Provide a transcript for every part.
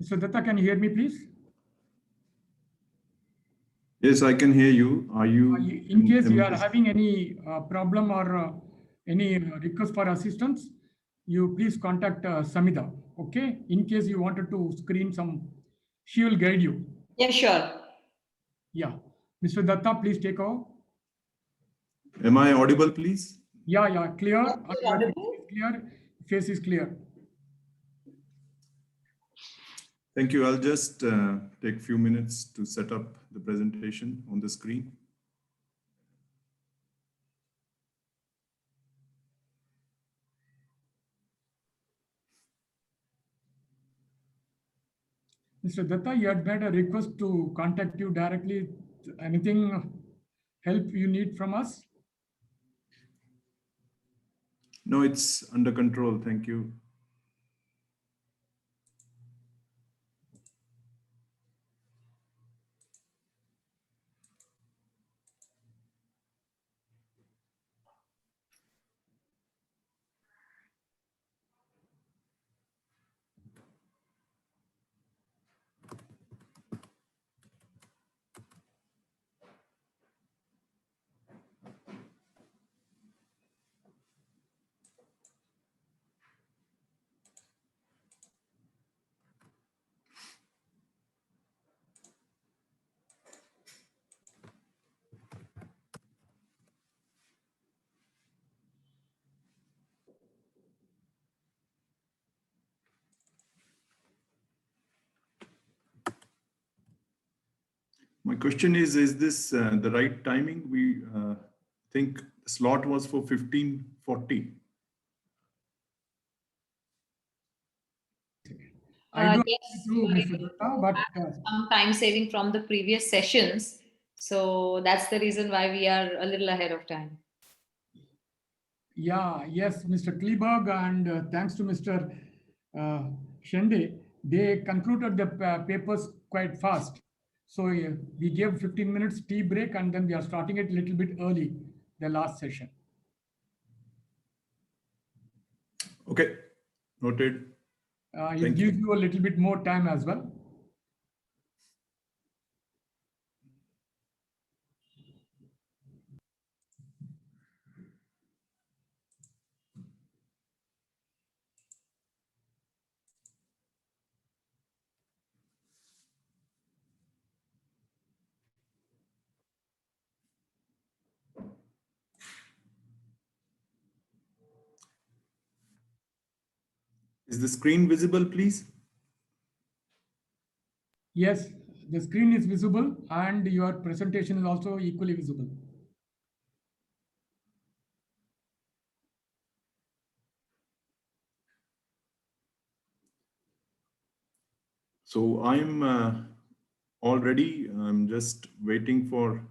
Mr. Datta, can you hear me, please? Yes, I can hear you. Are you? In case you are having any problem or any request for assistance, you please contact Samida. Okay. In case you wanted to screen some, she will guide you. Yeah, sure. Yeah. Mr. Datta, please take over. Am I audible, please? Yeah, clear. Yeah, clear. Face is clear. Thank you. I'll just take a few minutes to set up the presentation on the screen. Mr. Datta, you had made a request to contact you directly. Anything help you need from us? No, it's under control. Thank you. My question is this the right timing? We think the slot was for 15:40. Yes, Mr. Datta, but some time saving from the previous sessions. So that's the reason why we are a little ahead of time. Yes, Mr. Kleberg, and thanks to Mr. Shende, they concluded the papers quite fast. So we gave 15 minutes tea break, and then we are starting it a little bit early, the last session. Okay, noted. It gives you a little bit more time as well. Is the screen visible, please? Yes, the screen is visible and your presentation is also equally visible. So I'm all ready. I'm just waiting for,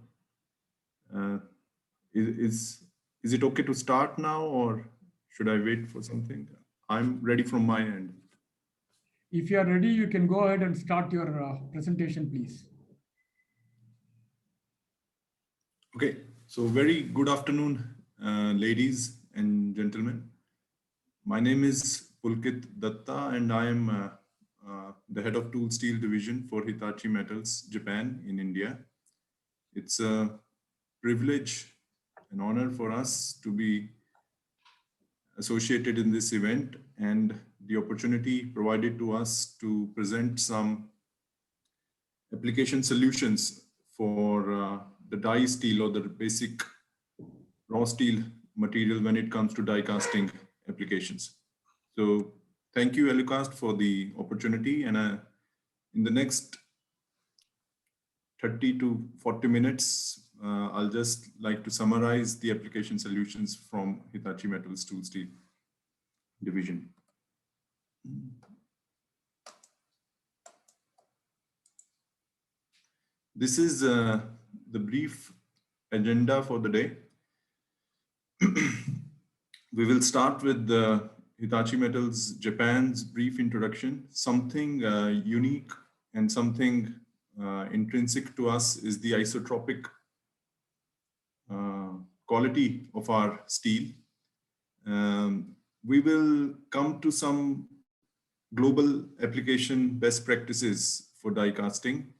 is it okay to start now or should I wait for something? I'm ready from my end. If you are ready, you can go ahead and start your presentation, please. Okay, so very good afternoon, ladies and gentlemen. My name is Pulkit Datta and I am the head of Tool Steel Division for Hitachi Metals, Japan in India. It's a privilege, an honor for us to be associated in this event and the opportunity provided to us to present some application solutions for the die steel or the basic raw steel material when it comes to die casting applications. So thank you, ALUCAST, for the opportunity. And in the next 30 to 40 minutes, I'll just like to summarize the application solutions from Hitachi Metals Tool Steel Division. This is the brief agenda for the day. We will start with the Hitachi Metals Japan's brief introduction. Something unique and something intrinsic to us is the isotropic quality of our steel. We will come to some global application best practices for die casting,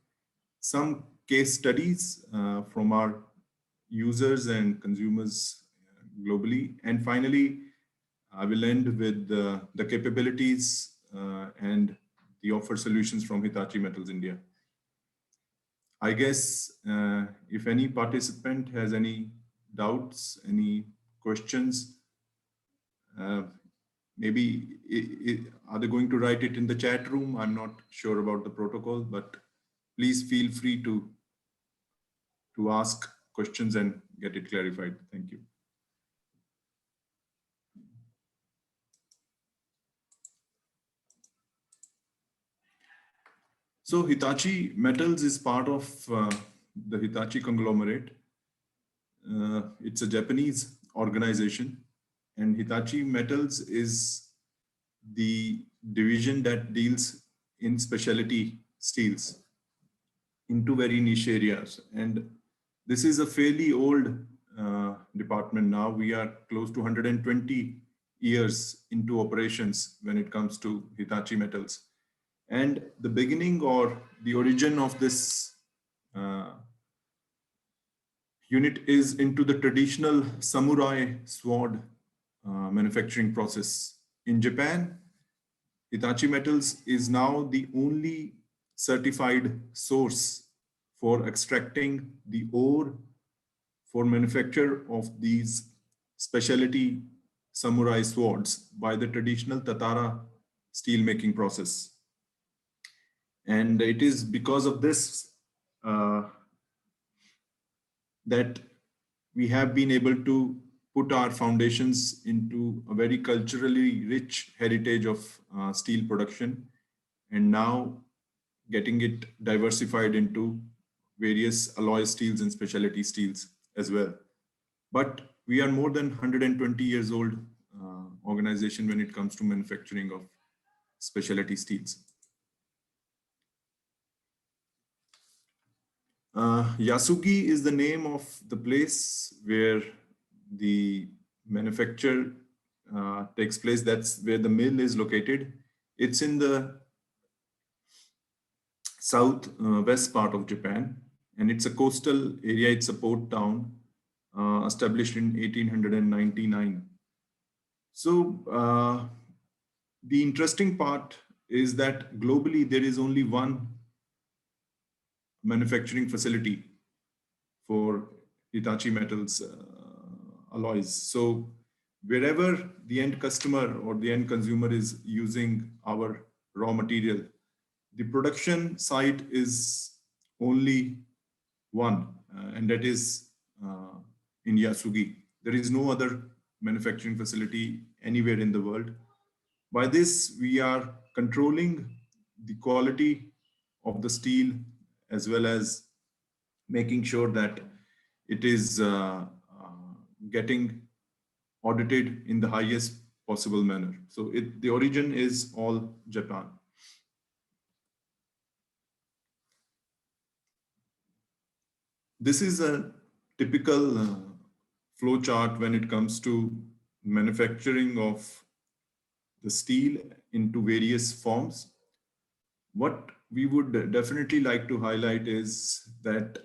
some case studies from our users and consumers globally, and finally, I will end with the capabilities and the offer solutions from Hitachi Metals India. I guess if any participant has any doubts, any questions, maybe are they going to write it in the chat room? I'm not sure about the protocol, but please feel free to ask questions and get it clarified. Thank you. So Hitachi Metals is part of the Hitachi conglomerate. It's a Japanese organization, and Hitachi Metals is the division that deals in specialty steels into very niche areas. And this is a fairly old department now. We are close to 120 years into operations when it comes to Hitachi Metals. And the beginning or the origin of this unit is into the traditional samurai sword manufacturing process. In Japan, Hitachi Metals is now the only certified source for extracting the ore for manufacture of these specialty samurai swords by the traditional Tatara steel making process. And it is because of this that we have been able to put our foundations into a very culturally rich heritage of steel production, and now getting it diversified into various alloy steels and specialty steels as well. But we are more than 120 years old organization when it comes to manufacturing of specialty steels. Yasugi is the name of the place where the manufacture takes place. That's where the mill is located. It's in the south west part of Japan, and it's a coastal area. It's a port town established in 1899. So the interesting part is that globally there is only one manufacturing facility for Hitachi Metals alloys. So wherever the end customer or the end consumer is using our raw material, the production site is only one, and that is in Yasugi. There is no other manufacturing facility anywhere in the world. By this, we are controlling the quality of the steel, as well as making sure that it is getting audited in the highest possible manner. So the origin is all Japan. This is a typical flow chart when it comes to manufacturing of the steel into various forms. What we would definitely like to highlight is that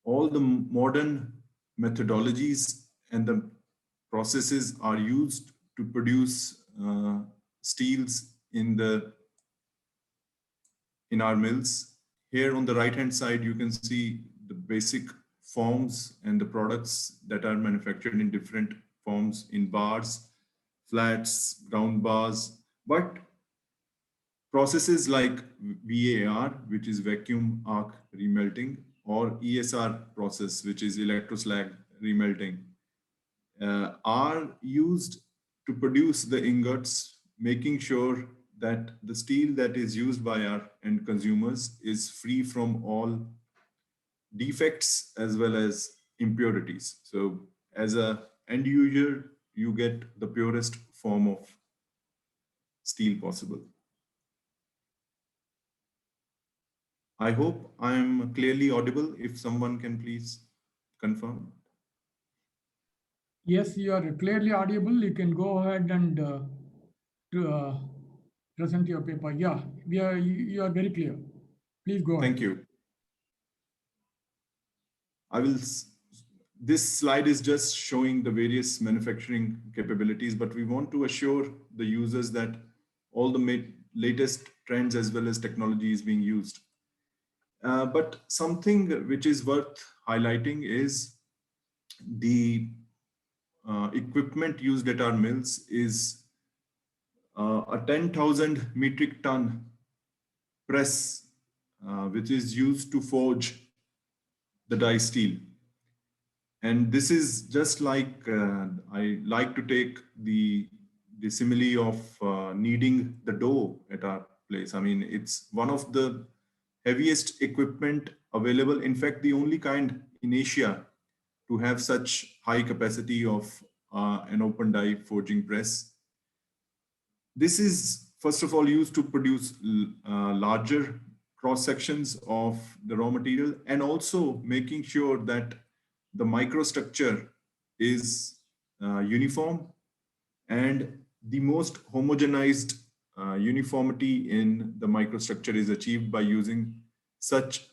all the modern methodologies and the processes are used to produce steels in our mills. Here on the right hand side, you can see the basic forms and the products that are manufactured in different forms, in bars, flats, ground bars. But processes like VAR, which is vacuum arc remelting, or ESR process, which is electroslag remelting, are used to produce the ingots, making sure that the steel that is used by our end consumers is free from all defects as well as impurities. So as an end user, you get the purest form of steel possible. I hope I'm clearly audible. If someone can please confirm. Yes, you are clearly audible. You can go ahead and present your paper. Yeah, you are very clear. Please go on. Thank you. This slide is just showing the various manufacturing capabilities, but we want to assure the users that all the latest trends as well as technology is being used. But something which is worth highlighting is the equipment used at our mills is a 10,000 metric ton press, which is used to forge the die steel. And this is just like, I like to take the simile of kneading the dough at our place. I mean, it's one of the heaviest equipment available. In fact, the only kind in Asia to have such high capacity of an open die forging press. This is, first of all, used to produce larger cross sections of the raw material, and also making sure that the microstructure is uniform, and the most homogenized uniformity in the microstructure is achieved by using such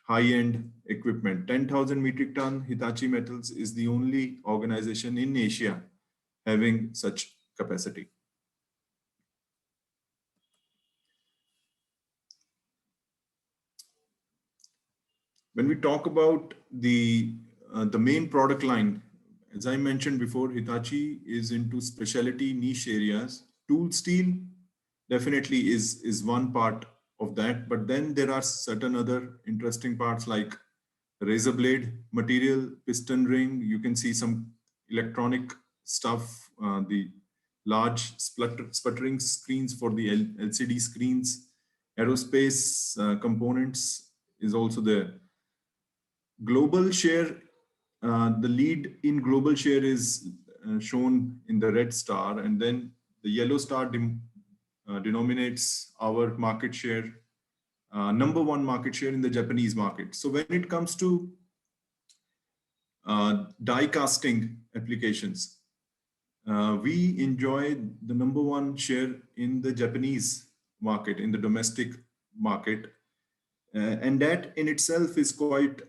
high-end equipment. 10,000 metric ton Hitachi Metals is the only organization in Asia having such capacity. When we talk about the main product line, as I mentioned before, Hitachi is into specialty niche areas. Tool steel definitely is one part of that, but then there are certain other interesting parts like razor blade material, piston ring. You can see some electronic stuff, the large sputtering screens for the LCD screens, aerospace components is also there. Global share, the lead in global share is shown in the red star, and then the yellow star denominates our market share, number one market share in the Japanese market. So when it comes to die casting applications, we enjoy the number one share in the Japanese market, in the domestic market. And that in itself is quite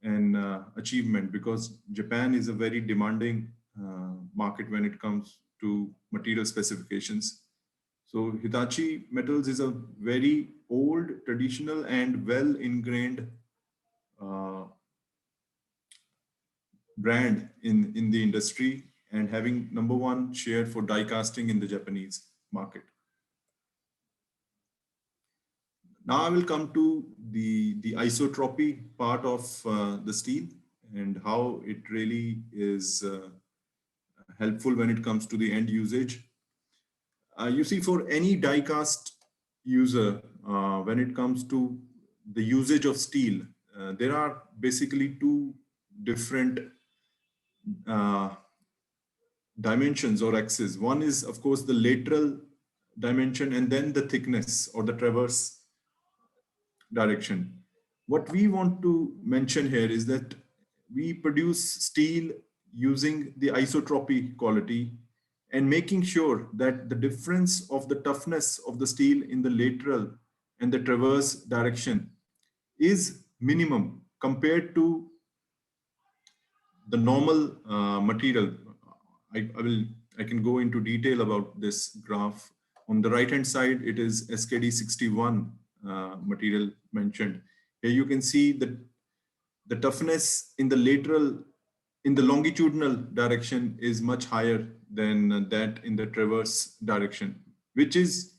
an achievement, because Japan is a very demanding market when it comes to material specifications. So Hitachi Metals is a very old, traditional, and well ingrained brand in the industry, and having number one share for die casting in the Japanese market. Now I will come to the isotropy part of the steel and how it really is helpful when it comes to the end usage. You see, for any die cast user, when it comes to the usage of steel, there are basically two different dimensions or axes. One is, of course, the lateral dimension, and then the thickness or the transverse direction. What we want to mention here is that we produce steel using the isotropy quality and making sure that the difference of the toughness of the steel in the lateral and the transverse direction is minimum compared to the normal material. I can go into detail about this graph. On the right hand side, it is SKD 61 material mentioned. Here you can see that the toughness in the lateral, in the longitudinal direction is much higher than that in the transverse direction, which is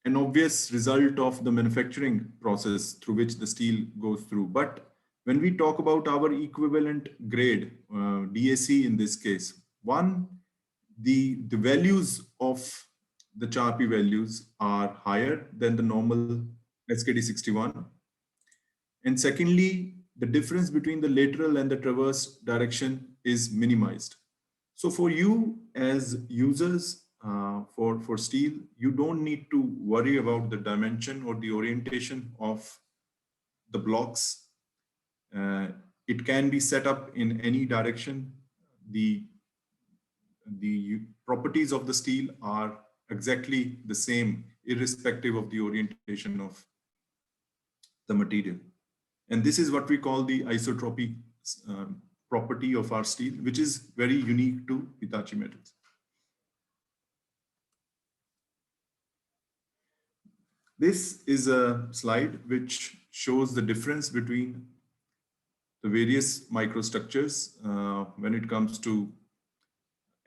an obvious result of the manufacturing process through which the steel goes through. But when we talk about our equivalent grade, DAC in this case, one, the values of the CHARP values are higher than the normal SKD 61. And secondly, the difference between the lateral and the transverse direction is minimized. So for you as users for steel, you don't need to worry about the dimension or the orientation of the blocks. It can be set up in any direction. The the properties of the steel are exactly the same, irrespective of the orientation of the material. And this is what we call the isotropy property of our steel, which is very unique to Hitachi Metals. This is a slide which shows the difference between the various microstructures when it comes to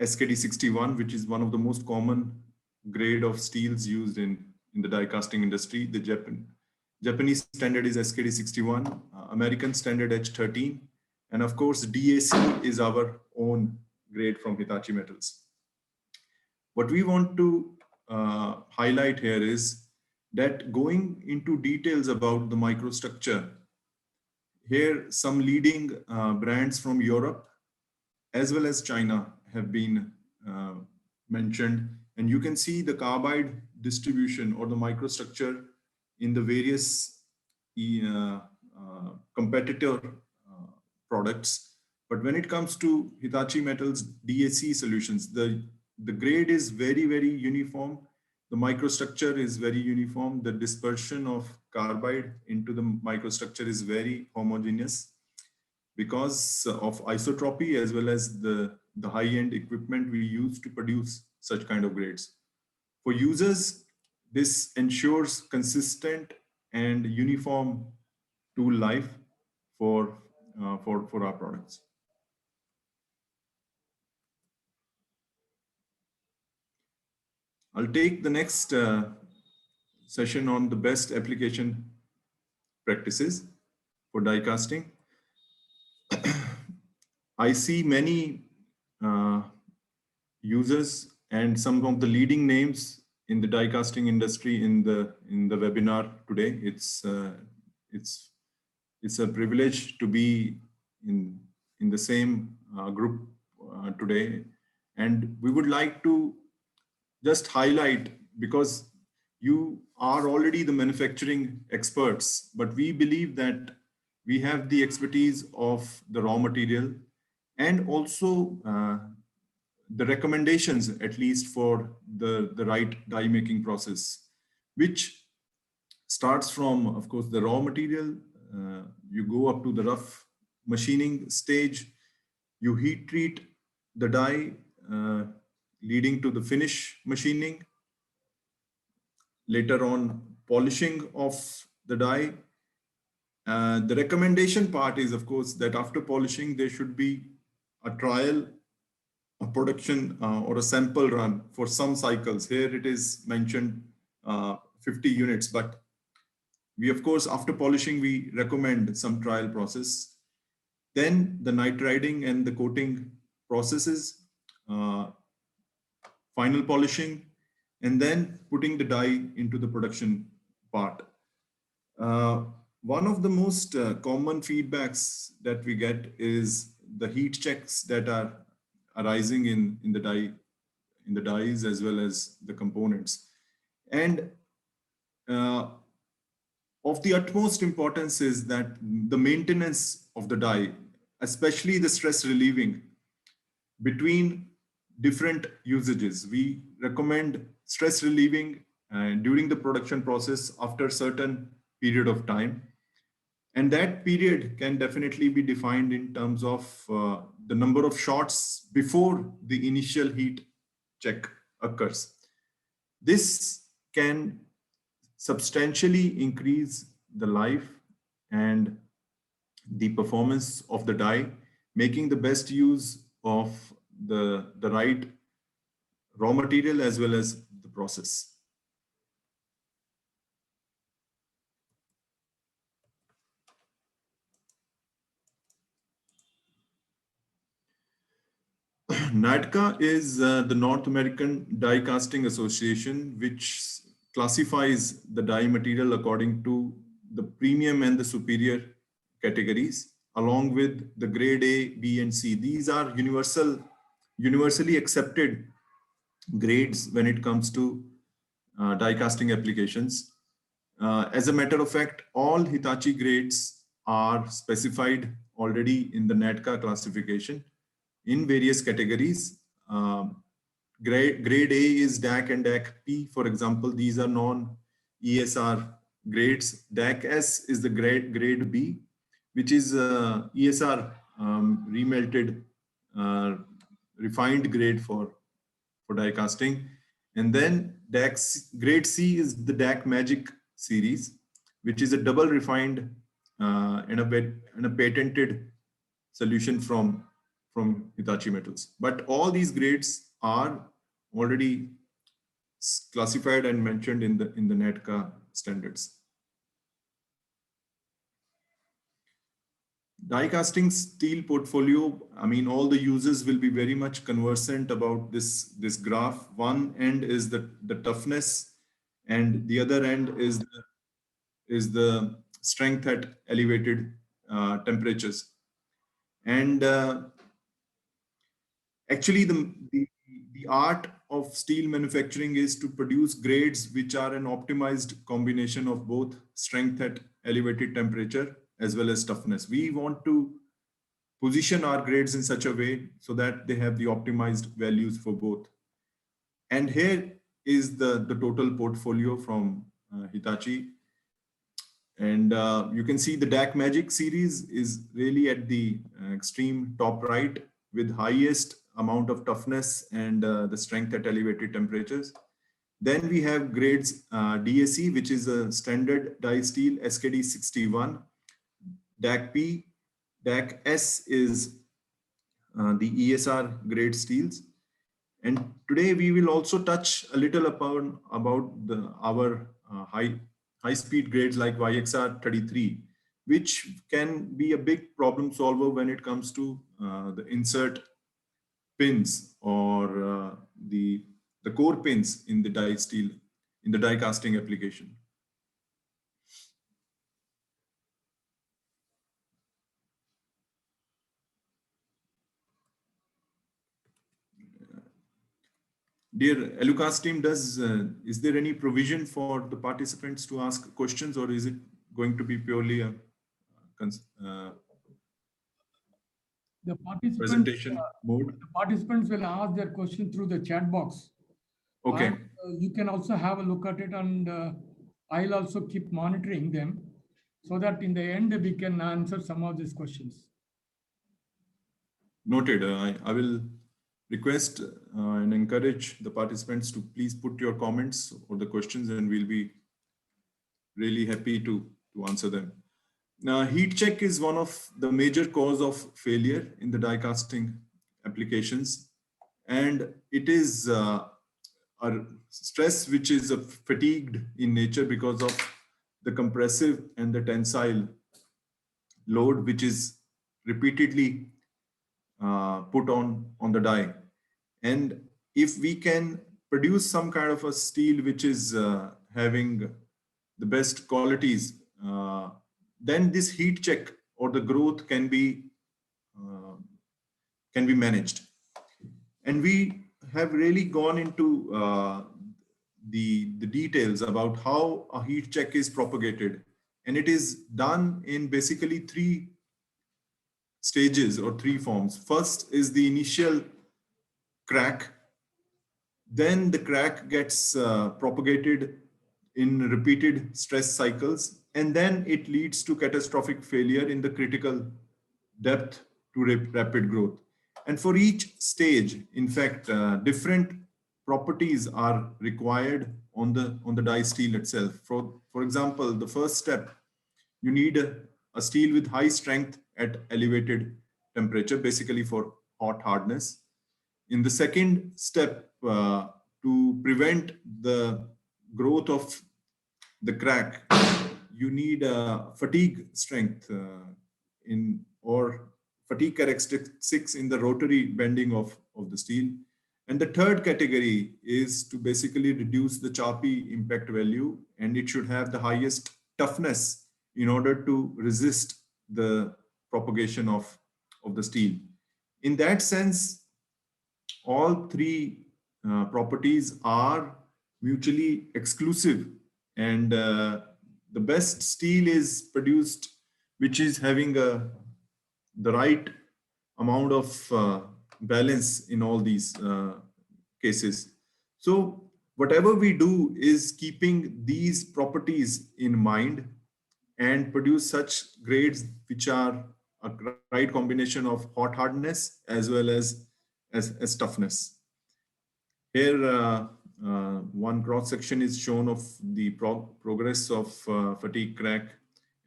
SKD61, which is one of the most common grade of steels used in the die casting industry. The Japanese standard is SKD61, American standard H13, and of course DAC is our own grade from Hitachi Metals. What we want to highlight here is that going into details about the microstructure, here some leading brands from Europe as well as China have been mentioned, and you can see the carbide distribution or the microstructure in the various competitor products. But when it comes to Hitachi Metals DAC solutions, the grade is very, very uniform. The microstructure is very uniform. The dispersion of carbide into the microstructure is very homogeneous because of isotropy as well as the high-end equipment we use to produce such kind of grades. For users, this ensures consistent and uniform tool life for our products. I'll take the next session on the best application practices for die casting. I see many users and some of the leading names in the die casting industry in the webinar today. It's a privilege to be in the same group today, and we would like to just highlight, because you are already the manufacturing experts, but we believe that we have the expertise of the raw material and also the recommendations, at least for the right die making process, which starts from, of course, the raw material. You go up to the rough machining stage, you heat treat the die, leading to the finish machining. Later on, polishing of the die. The recommendation part is, of course, that after polishing, there should be a trial, a production or a sample run for some cycles. Here it is mentioned 50 units, but we, of course, after polishing, we recommend some trial process. Then the nitriding and the coating processes, final polishing, and then putting the die into the production part. One of the most common feedbacks that we get is the heat checks that are arising in the dies as well as the components. And of the utmost importance is that the maintenance of the die, especially the stress relieving between different usages. We recommend stress relieving during the production process after a certain period of time. And that period can definitely be defined in terms of the number of shots before the initial heat check occurs. This can substantially increase the life and the performance of the die, making the best use of the right raw material as well as the process. NADCA is the North American Die Casting Association, which classifies the die material according to the premium and the superior categories, along with the grade A, B, and C. These are universally accepted grades when it comes to die casting applications. As a matter of fact, all Hitachi grades are specified already in the NADCA classification in various categories. grade A is DAC and DAC P, for example. These are non-ESR grades. DAC S is the grade B, which is ESR remelted refined grade for die casting. And then grade C is the DAC Magic series, which is a double refined and a patented solution from Hitachi Metals. But all these grades are already classified and mentioned in the NATCA standards. Die casting steel portfolio, I mean, all the users will be very much conversant about this graph. One end is the toughness, and the other end is the strength at elevated temperatures. And actually, the art of steel manufacturing is to produce grades which are an optimized combination of both strength at elevated temperature as well as toughness. We want to position our grades in such a way so that they have the optimized values for both. And here is the total portfolio from Hitachi. And you can see the DAC Magic series is really at the extreme top right with highest amount of toughness and the strength at elevated temperatures. Then we have grades DAC, which is a standard die steel, SKD 61. DAC P, DAC S is the ESR grade steels. And today we will also touch a little about our high-speed grades like YXR 33, which can be a big problem solver when it comes to the insert pins or the core pins in the die steel, in the die casting application. Dear ALUCAST team, is there any provision for the participants to ask questions, or is it going to be purely a presentation mode? The participants will ask their question through the chat box. Okay. And, you can also have a look at it, and I'll also keep monitoring them so that in the end we can answer some of these questions. Noted. I will request and encourage the participants to please put your comments or the questions, and we'll be really happy to answer them. Now, heat check is one of the major cause of failure in the die casting applications, and it is a stress which is fatigued in nature because of the compressive and the tensile load which is repeatedly put on the die. And if we can produce some kind of a steel which is having the best qualities, then this heat check or the growth can be managed. And we have really gone into the details about how a heat check is propagated, and it is done in basically 3 stages or 3 forms. First is the initial crack, then the crack gets propagated in repeated stress cycles, and then it leads to catastrophic failure in the critical depth to rapid growth. And for each stage, in fact, different properties are required on the die steel itself. For example, the first step, you need a steel with high strength at elevated temperature, basically for hot hardness. In the second step, to prevent the growth of the crack, you need fatigue strength or fatigue characteristics in the rotary bending of the steel. And the third category is to basically reduce the choppy impact value, and it should have the highest toughness in order to resist the propagation of the steel. In that sense, all 3 properties are mutually exclusive, and the best steel is produced which is having the right amount of balance in all these cases. So whatever we do is keeping these properties in mind and produce such grades which are a right combination of hot hardness as well as toughness. Here, one cross section is shown of the progress of fatigue crack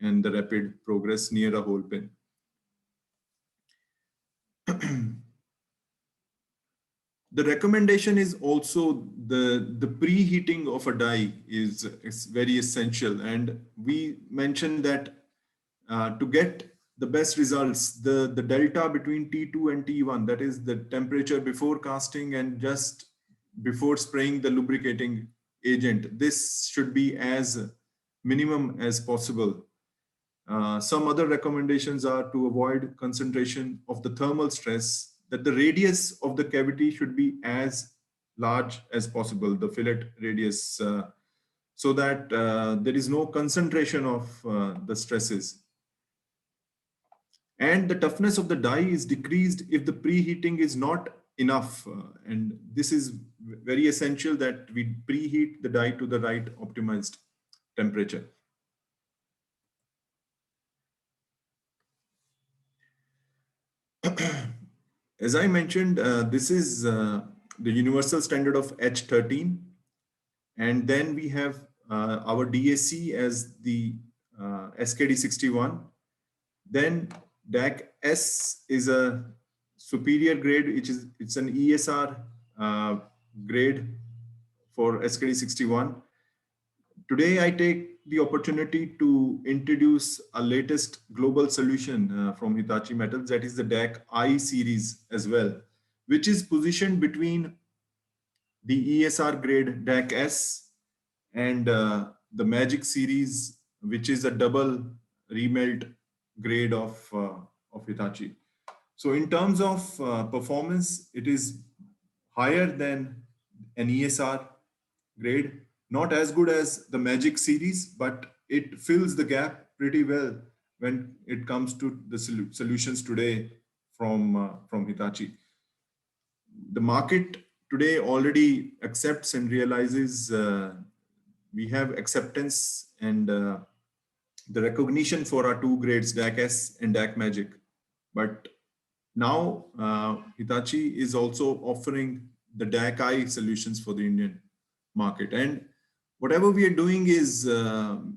and the rapid progress near a hole pin. The recommendation is also the preheating of a die is very essential. And we mentioned that to get the best results, the delta between T2 and T1, that is the temperature before casting and just before spraying the lubricating agent, this should be as minimum as possible. Some other recommendations are to avoid concentration of the thermal stress, that the radius of the cavity should be as large as possible, the fillet radius, so that there is no concentration of the stresses. And the toughness of the die is decreased if the preheating is not enough. And this is very essential that we preheat the die to the right optimized temperature. As I mentioned, this is the universal standard of H13. And then we have our DAC as the SKD61. Then DAC S is a superior grade, it's an ESR grade for SKD61. Today, I take the opportunity to introduce a latest global solution from Hitachi Metals, that is the DAC I series as well, which is positioned between the ESR grade DAC S and the Magic series, which is a double remelt grade of Hitachi. So in terms of performance, it is higher than an ESR grade, not as good as the Magic series, but it fills the gap pretty well when it comes to the solutions today from Hitachi. The market today already accepts and realizes we have acceptance and the recognition for our two grades, DAC S and DAC Magic. But now Hitachi is also offering the DAC I solutions for the Indian market. And whatever we are doing is to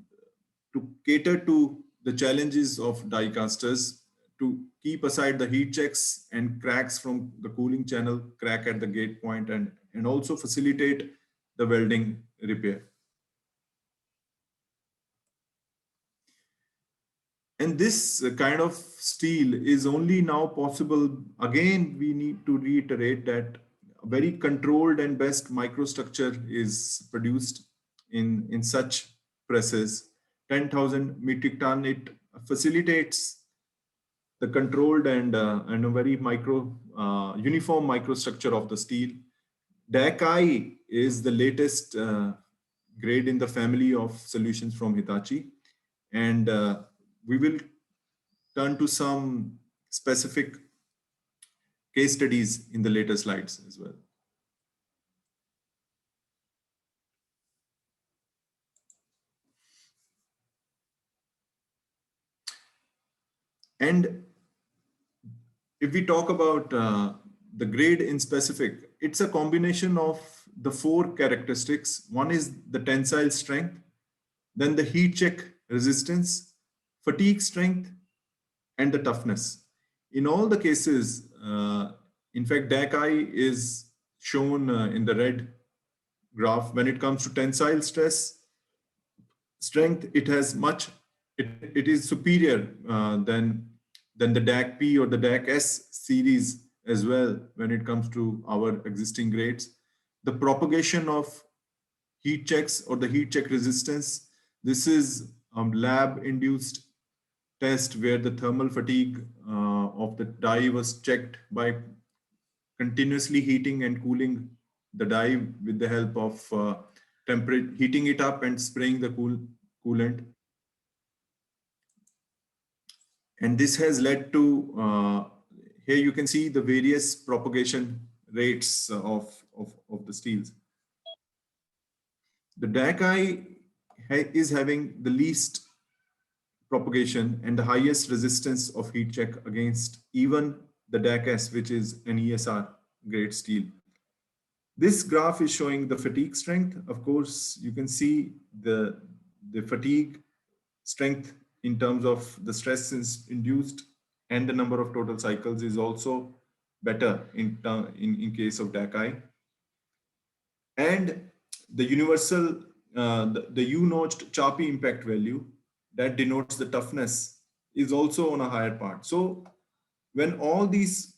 cater to the challenges of die casters, to keep aside the heat checks and cracks from the cooling channel, crack at the gate point, and also facilitate the welding repair. And this kind of steel is only now possible. Again, we need to reiterate that a very controlled and best microstructure is produced in such presses. 10,000 metric ton, it facilitates the controlled and a very uniform microstructure of the steel. DAC I is the latest grade in the family of solutions from Hitachi. And we will turn to some specific case studies in the later slides as well. And if we talk about the grade in specific, it's a combination of the four characteristics. One is the tensile strength, then the heat check resistance, fatigue strength, and the toughness. In all the cases, in fact, DAC I is shown in the red graph. When it comes to tensile strength, it is superior than the DAC P or the DAC S series as well when it comes to our existing grades. The propagation of heat checks or the heat check resistance, this is lab-induced test where the thermal fatigue of the die was checked by continuously heating and cooling the die with the help of heating it up and spraying the coolant. And this has led to here you can see the various propagation rates of the steels. The Dakai is having the least propagation and the highest resistance of heat check against even the DACS, which is an ESR grade steel. This graph is showing the fatigue strength. Of course, you can see the fatigue strength in terms of the stress is induced, and the number of total cycles is also better in case of Dakai. And the universal, the U-notched Charpy impact value that denotes the toughness is also on a higher part. So when all these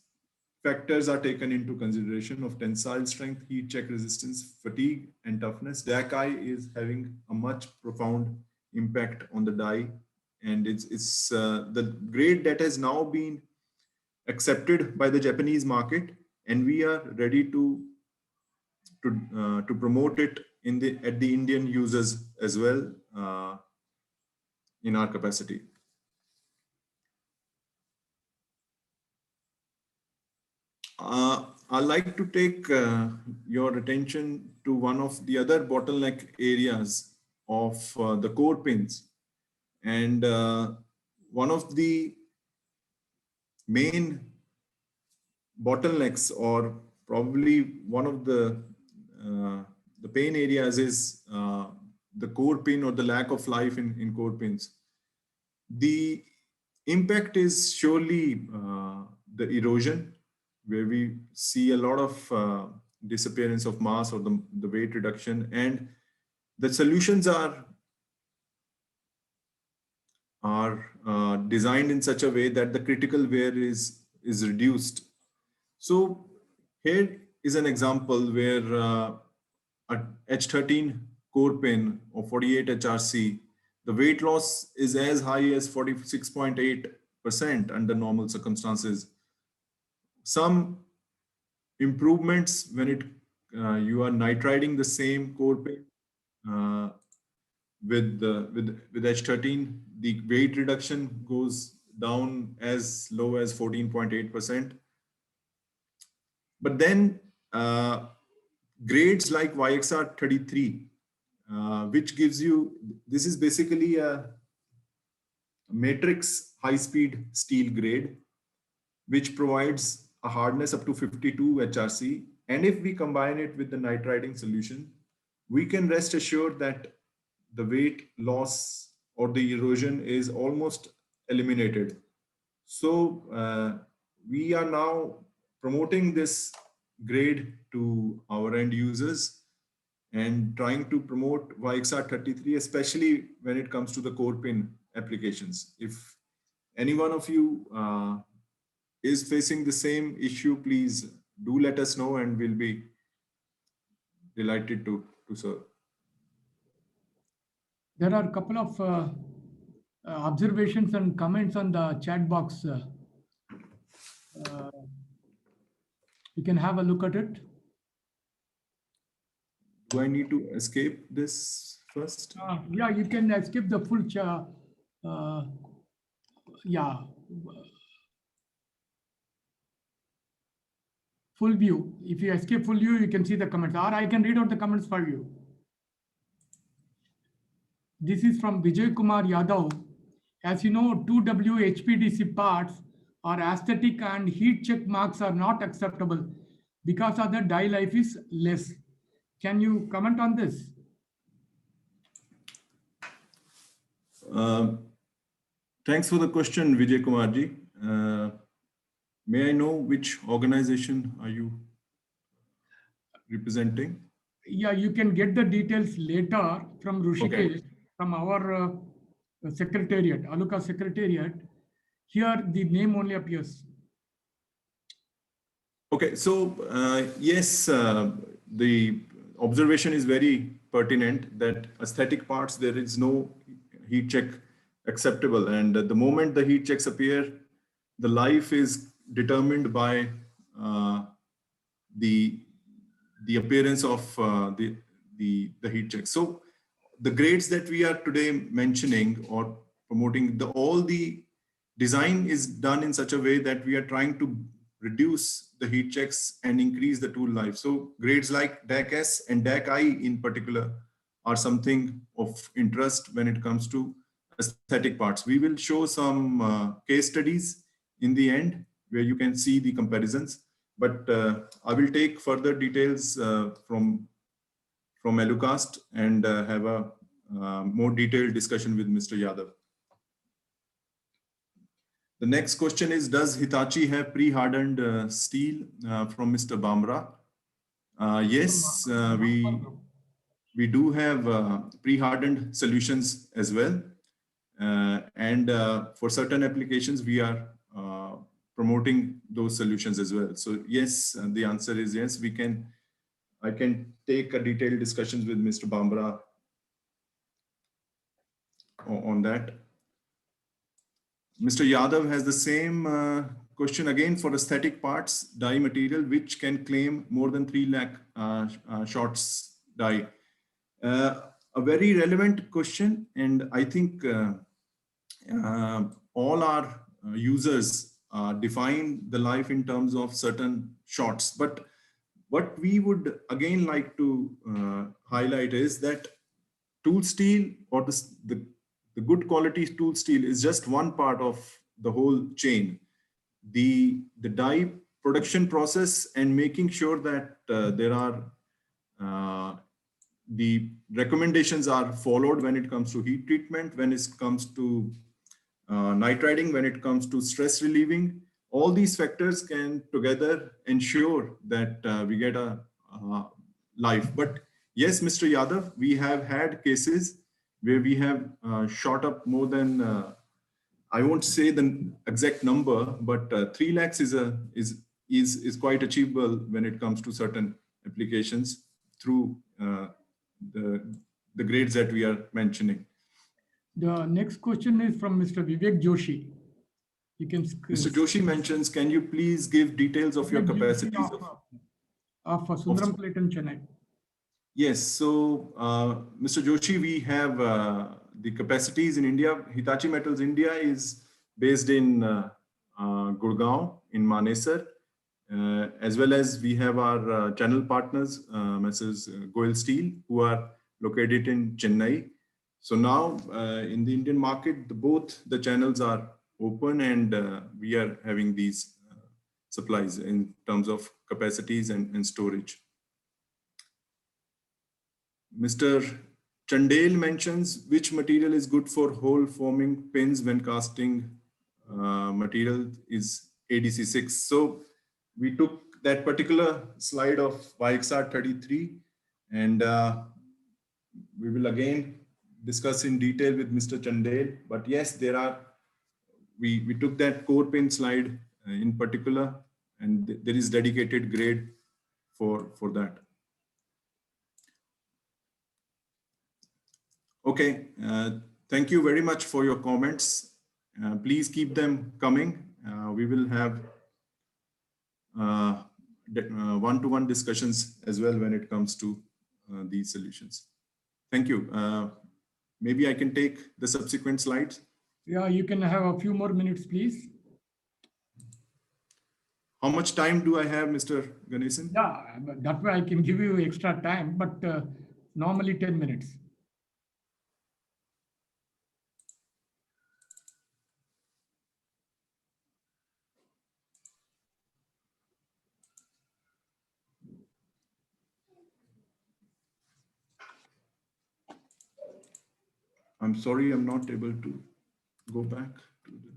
factors are taken into consideration of tensile strength, heat check resistance, fatigue, and toughness, Dakai is having a much profound impact on the die. And it's the grade that has now been accepted by the Japanese market, and we are ready to promote it at the Indian users as well in our capacity. I'd like to take your attention to one of the other bottleneck areas of the core pins. And one of the main bottlenecks, or probably one of the pain areas, is the core pin or the lack of life in core pins. The impact is surely the erosion, where we see a lot of disappearance of mass or the weight reduction, and the solutions are designed in such a way that the critical wear is reduced. So here is an example where a H13 core pin of 48 HRC, the weight loss is as high as 46.8% under normal circumstances. Some improvements when you are nitriding the same core pin with H13, the weight reduction goes down as low as 14.8%. But then grades like YXR33, which gives you, this is basically a matrix high-speed steel grade, which provides a hardness up to 52 HRC. And if we combine it with the nitriding solution, we can rest assured that the weight loss or the erosion is almost eliminated. So we are now promoting this grade to our end users and trying to promote YXR33, especially when it comes to the core pin applications. If any one of you is facing the same issue, please do let us know, and we'll be delighted to serve. There are a couple of observations and comments on the chat box. You can have a look at it. Do I need to escape this first? Yeah, you can escape the full full view. If you escape full view, you can see the comments, or I can read out the comments for you. This is from Vijay Kumar Yadav. As you know, 2W HPDC parts are aesthetic and heat check marks are not acceptable because of the die life is less. Can you comment on this? Thanks for the question, Vijay Kumarji. May I know which organization are you representing? Yeah, you can get the details later from Rushikesh, Okay. From our secretariat, ALUCAST secretariat. Here, the name only appears. Okay, so yes, the observation is very pertinent that aesthetic parts, there is no heat check acceptable. And the moment the heat checks appear, the life is determined by the appearance of the heat check. So the grades that we are today mentioning or promoting, all the design is done in such a way that we are trying to reduce the heat checks and increase the tool life. So grades like DAC S and DAC I in particular are something of interest when it comes to aesthetic parts. We will show some case studies in the end where you can see the comparisons, but I will take further details from ALUCAST and have a more detailed discussion with Mr. Yadav. The next question is, does Hitachi have pre-hardened steel from Mr. Bamra? Yes, we do have pre-hardened solutions as well. And for certain applications, we are promoting those solutions as well. So yes, the answer is yes, I can take a detailed discussions with Mr. Bamra on that. Mr. Yadav has the same question again for aesthetic parts, die material, which can claim more than 3 lakh shots die. A very relevant question, and I think all our users define the life in terms of certain shots. But what we would again like to highlight is that tool steel or the good quality tool steel is just one part of the whole chain. The die production process and making sure that there are the recommendations are followed when it comes to heat treatment, when it comes to nitriding, when it comes to stress relieving. All these factors can together ensure that we get a life. But yes, Mr. Yadav, we have had cases where we have shot up more than, I won't say the exact number, but 3 lakhs is quite achievable when it comes to certain applications through the grades that we are mentioning. The next question is from Mr. Vivek Joshi. You can. Mr. Joshi mentions, can you please give details of your capacities of Sundaram Plate in Chennai? Yes. So, Mr. Joshi, we have the capacities in India. Hitachi Metals India is based in Gurgaon, in Manesar, as well as we have our channel partners, Messrs. Goel Steel, who are located in Chennai. So now in the Indian market, both the channels are open, and we are having these supplies in terms of capacities and storage. Mr. Chandel mentions, which material is good for hole forming pins when casting material is ADC6. So we took that particular slide of YXR 33, and we will again discuss in detail with Mr. Chandel. But yes, there are, we took that core pin slide in particular, and there is dedicated grade for that. Okay, thank you very much for your comments. Please keep them coming. We will have one-to-one discussions as well when it comes to these solutions. Thank you. Maybe I can take the subsequent slides. Yeah, you can have a few more minutes, please. How much time do I have, Mr. Ganesan? Yeah, that way I can give you extra time, but normally 10 minutes. I'm sorry, I'm not able to go back to the...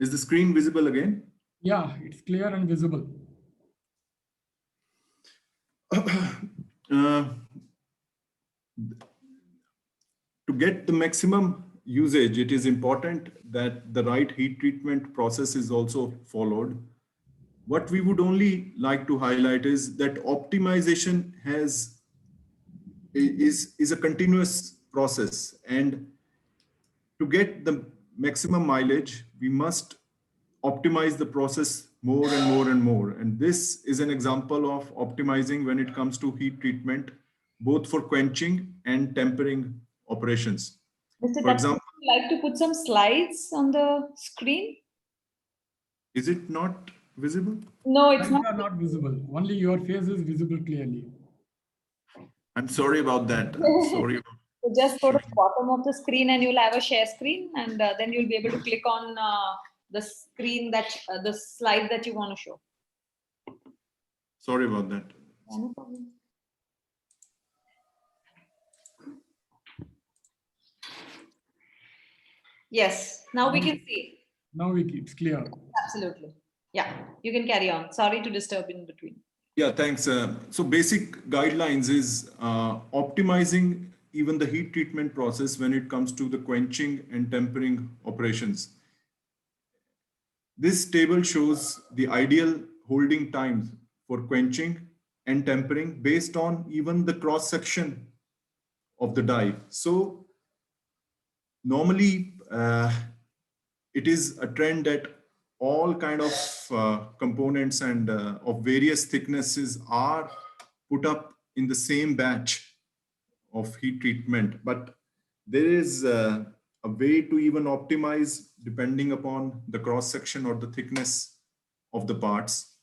Is the screen visible again? Yeah, it's clear and visible. To get the maximum usage, it is important that the right heat treatment process is also followed. what we would only like to highlight is that optimization is a continuous process, and to get the maximum mileage, we must optimize the process more and more and more. And this is an example of optimizing when it comes to heat treatment, both for quenching and tempering operations. Mr. For example, would you like to put some slides on the screen? is it not visible? No, it's Slides are not visible. Only your face is visible clearly. I'm sorry about that. I'm sorry. So just go to the bottom of the screen and you'll have a share screen, and then you'll be able to click on the screen that the slide that you want to show. Sorry about that. No problem. Yes, now we can see. Now it's clear. Absolutely. Yeah, you can carry on. Sorry to disturb in between. Yeah, thanks. So basic guidelines is optimizing even the heat treatment process when it comes to the quenching and tempering operations. This table shows the ideal holding times for quenching and tempering based on even the cross section of the die. So normally it is a trend that all kind of components and of various thicknesses are put up in the same batch of heat treatment, but there is a way to even optimize depending upon the cross section or the thickness of the parts.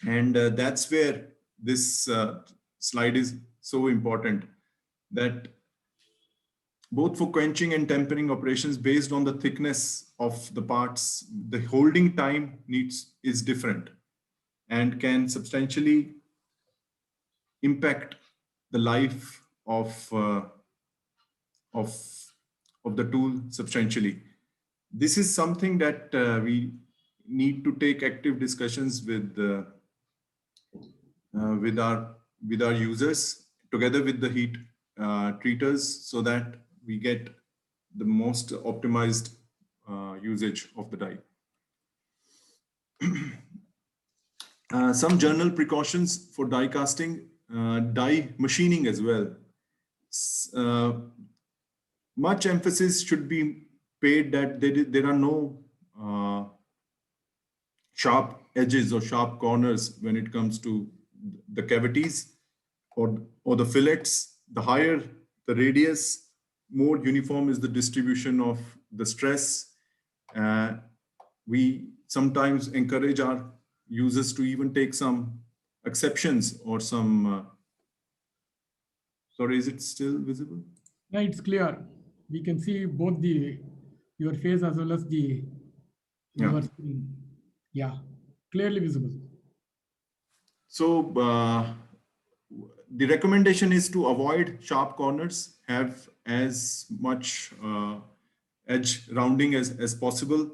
And that's where this slide is so important, that both for quenching and tempering operations, based on the thickness of the parts, the holding time is different and can substantially impact the life of the tool substantially. This is something that we need to take active discussions with our users together with the heat treaters, so that we get the most optimized usage of the die. Some general precautions for die casting, die machining as well. Much emphasis should be paid that there are no sharp edges or sharp corners when it comes to the cavities or the fillets. The higher the radius, more uniform is the distribution of the stress. We sometimes encourage our users to even take some exceptions or some, sorry, is it still visible? Yeah, it's clear. We can see both your face as well as the your screen. Yeah, clearly visible. So the recommendation is to avoid sharp corners, have as much edge rounding as possible.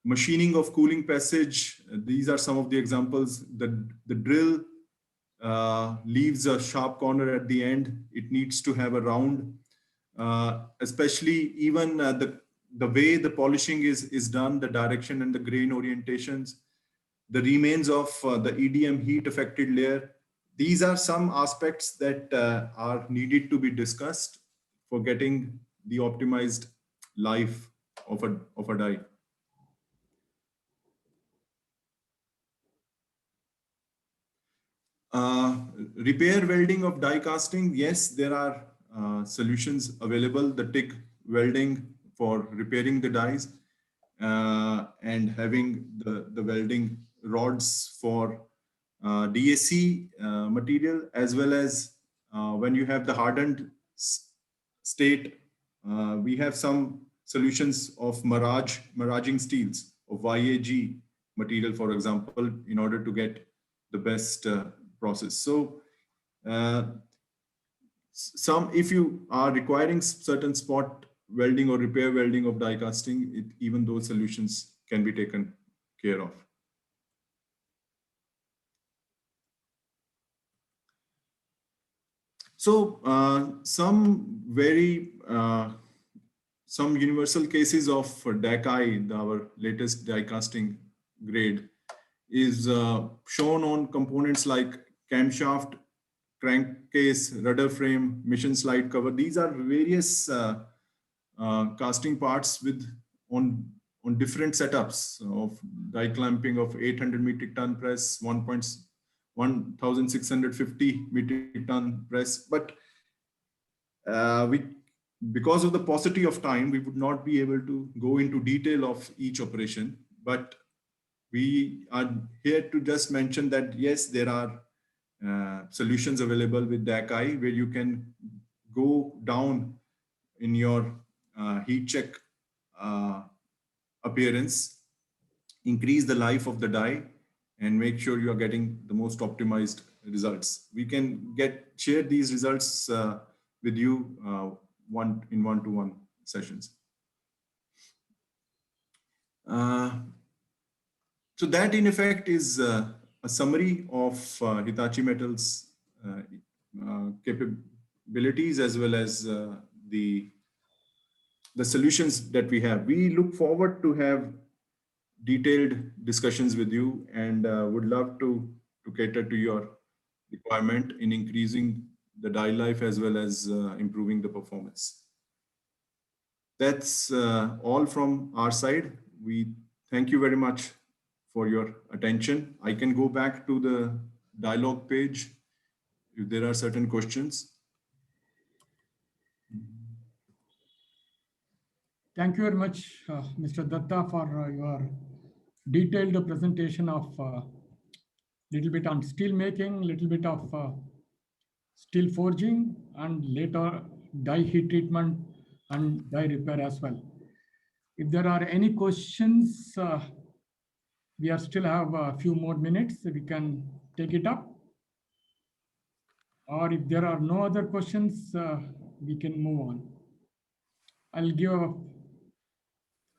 Machining of cooling passage, these are some of the examples. The drill leaves a sharp corner at the end. It needs to have a round, especially even the way the polishing is done, the direction and the grain orientations, the remains of the EDM heat affected layer. These are some aspects that are needed to be discussed for getting the optimized life of a die. Repair welding of die casting. Yes, there are solutions available. The TIG welding for repairing the dies and having the welding rods for DAC material, as well as when you have the hardened state, we have some solutions of miraging steels, of YAG material, for example, in order to get the best process. So if you are requiring certain spot welding or repair welding of die casting, even those solutions can be taken care of. So some universal cases of DACI, our latest die casting grade, is shown on components like camshaft, crankcase, rudder frame, mission slide cover. These are various casting parts with on different setups of die clamping of 800 metric ton press, 1,650 metric ton press. But because of the paucity of time, we would not be able to go into detail of each operation. But we are here to just mention that yes, there are solutions available with DACI where you can go down in your heat check appearance, increase the life of the die, and make sure you are getting the most optimized results. We can share these results with you in one-to-one sessions. So that in effect is a summary of Hitachi Metals capabilities as well as the solutions that we have. We look forward to have detailed discussions with you and would love to cater to your requirement in increasing the die life as well as improving the performance. That's all from our side. We thank you very much for your attention. I can go back to the dialogue page if there are certain questions. Thank you very much, Mr. Datta, for your detailed presentation of little bit on steel making, little bit of steel forging, and later die heat treatment and die repair as well. If there are any questions, we still have a few more minutes. We can take it up. Or if there are no other questions, we can move on.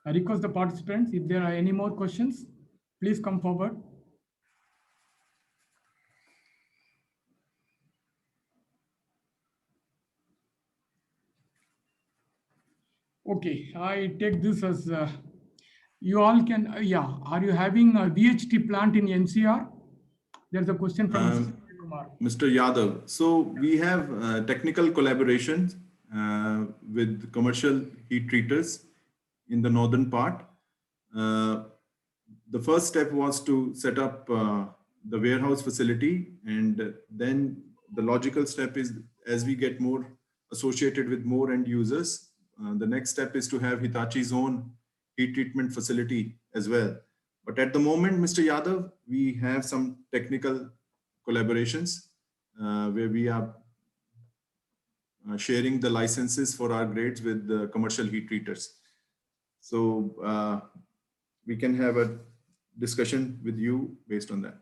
I request the participants, if there are any more questions, please come forward. Okay, I take this as you all can, are you having a VHT plant in NCR? There's a question from Mr. Yadav. So we have technical collaboration with commercial heat treaters in the northern part. The first step was to set up the warehouse facility, and then the logical step is, as we get more associated with more end users, the next step is to have Hitachi's own heat treatment facility as well. But at the moment, Mr. Yadav, we have some technical collaborations where we are sharing the licenses for our grades with the commercial heat treaters. So we can have a discussion with you based on that.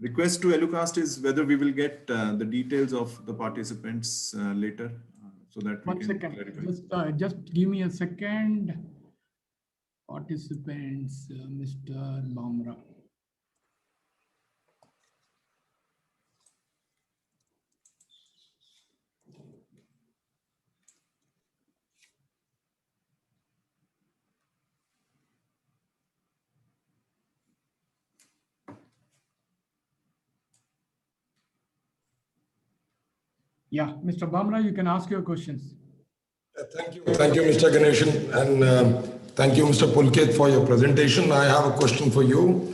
Request to ALUCAST is whether we will get the details of the participants later so that we can clarify. Just give me a second. Participants, Mr. Bamra. Yeah, Mr. Bamra, you can ask your questions. Thank you, Mr. Ganeshan, and thank you, Mr. Pulkit, for your presentation. I have a question for you.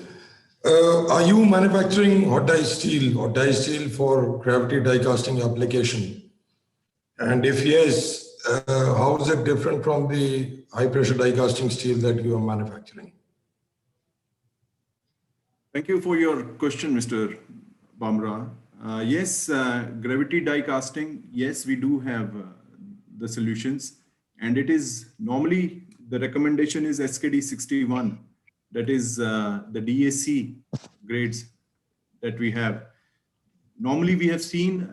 Are you manufacturing hot die steel or die steel for gravity die casting application? And if yes, how is it different from the high pressure die casting steel that you are manufacturing? Thank you for your question, Mr. Bamra. Yes, gravity die casting, yes, we do have the solutions, and it is normally the recommendation is SKD 61. That is the DAC grades that we have. Normally, we have seen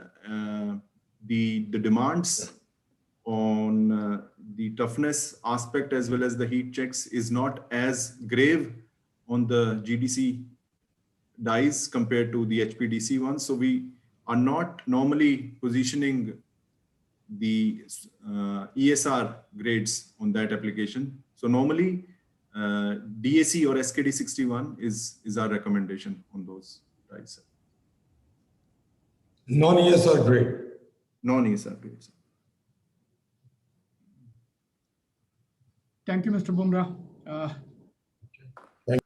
the demands on the toughness aspect as well as the heat checks is not as grave on the GDC dies compared to the HPDC ones. So we are not normally positioning the ESR grades on that application. So normally DAC or SKD61 is our recommendation on those dies. Non-ES are great. Non-ES are great. Thank you, Mr. Bumrah. Thank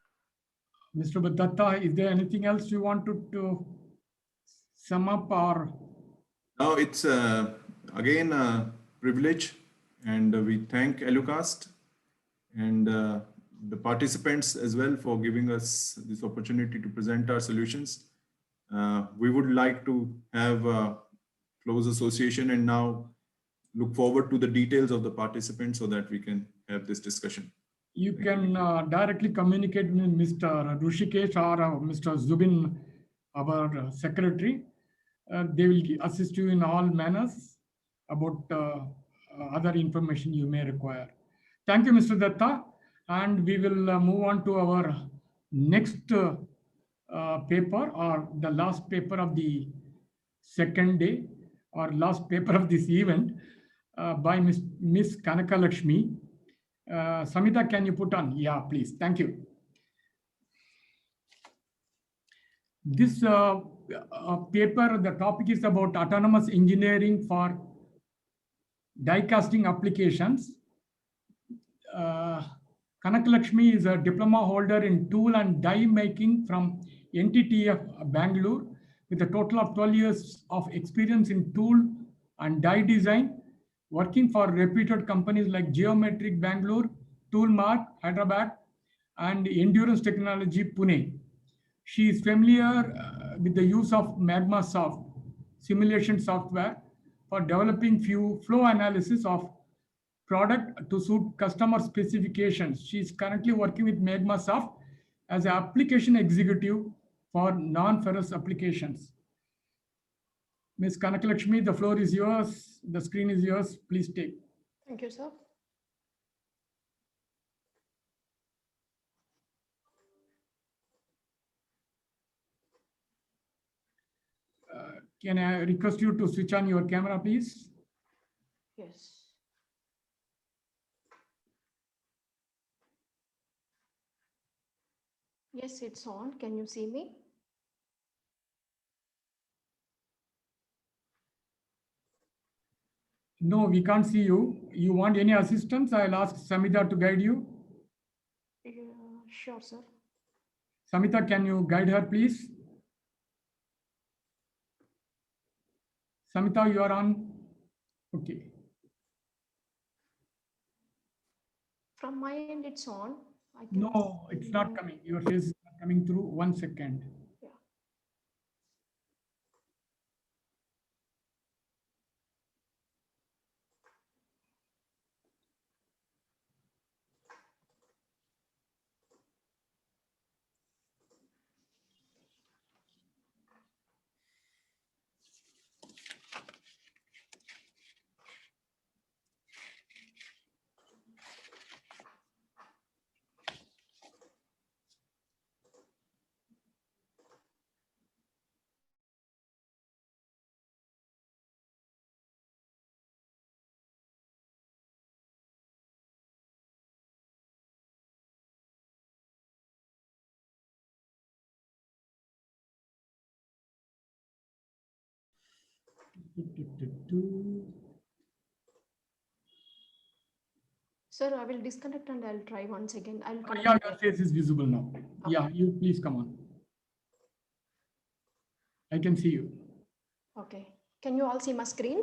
Mr. Datta, is there anything else you want to sum up or? Now it's again a privilege, and we thank ALUCAST and the participants as well for giving us this opportunity to present our solutions. We would like to have a close association and now look forward to the details of the participants so that we can have this discussion. You can directly communicate with Mr. Rushikesh or Mr. Zubin, our secretary. They will assist you in all manners about other information you may require. Thank you, Mr. Datta. And we will move on to our next paper, or the last paper of the second day, or last paper of this event, by Miss Kanaka Lakshmi. Samita, can you put on? Yeah, please. Thank you. This paper, the topic is about autonomous engineering for die casting applications. Kanaka Lakshmi is a diploma holder in tool and die making from NTTF Bangalore, with a total of 12 years of experience in tool and die design, working for reputed companies like Geometric Bangalore, Toolmark Hyderabad, and Endurance Technology Pune. She is familiar with the use of MAGMASOFT simulation software for developing flow analysis of product to suit customer specifications. She is currently working with MAGMASOFT as an application executive for non-ferrous applications. Ms. Kanaka Lakshmi, the floor is yours. The screen is yours. Please take. Thank you, sir. Can I request you to switch on your camera, please? Yes. Yes, it's on. Can you see me? No, we can't see you. You want any assistance? I'll ask Samita to guide you. Yeah, sure, sir. Samita, can you guide her, please? Samita, you are on. Okay. From my end, it's on. I can No, it's not coming. Your face is not coming through. 1 second. Yeah. Sir, I will disconnect and I'll try once again. I'll connect. Yeah, your face is visible now. Okay. Yeah, you please come on. I can see you. Okay. Can you all see my screen?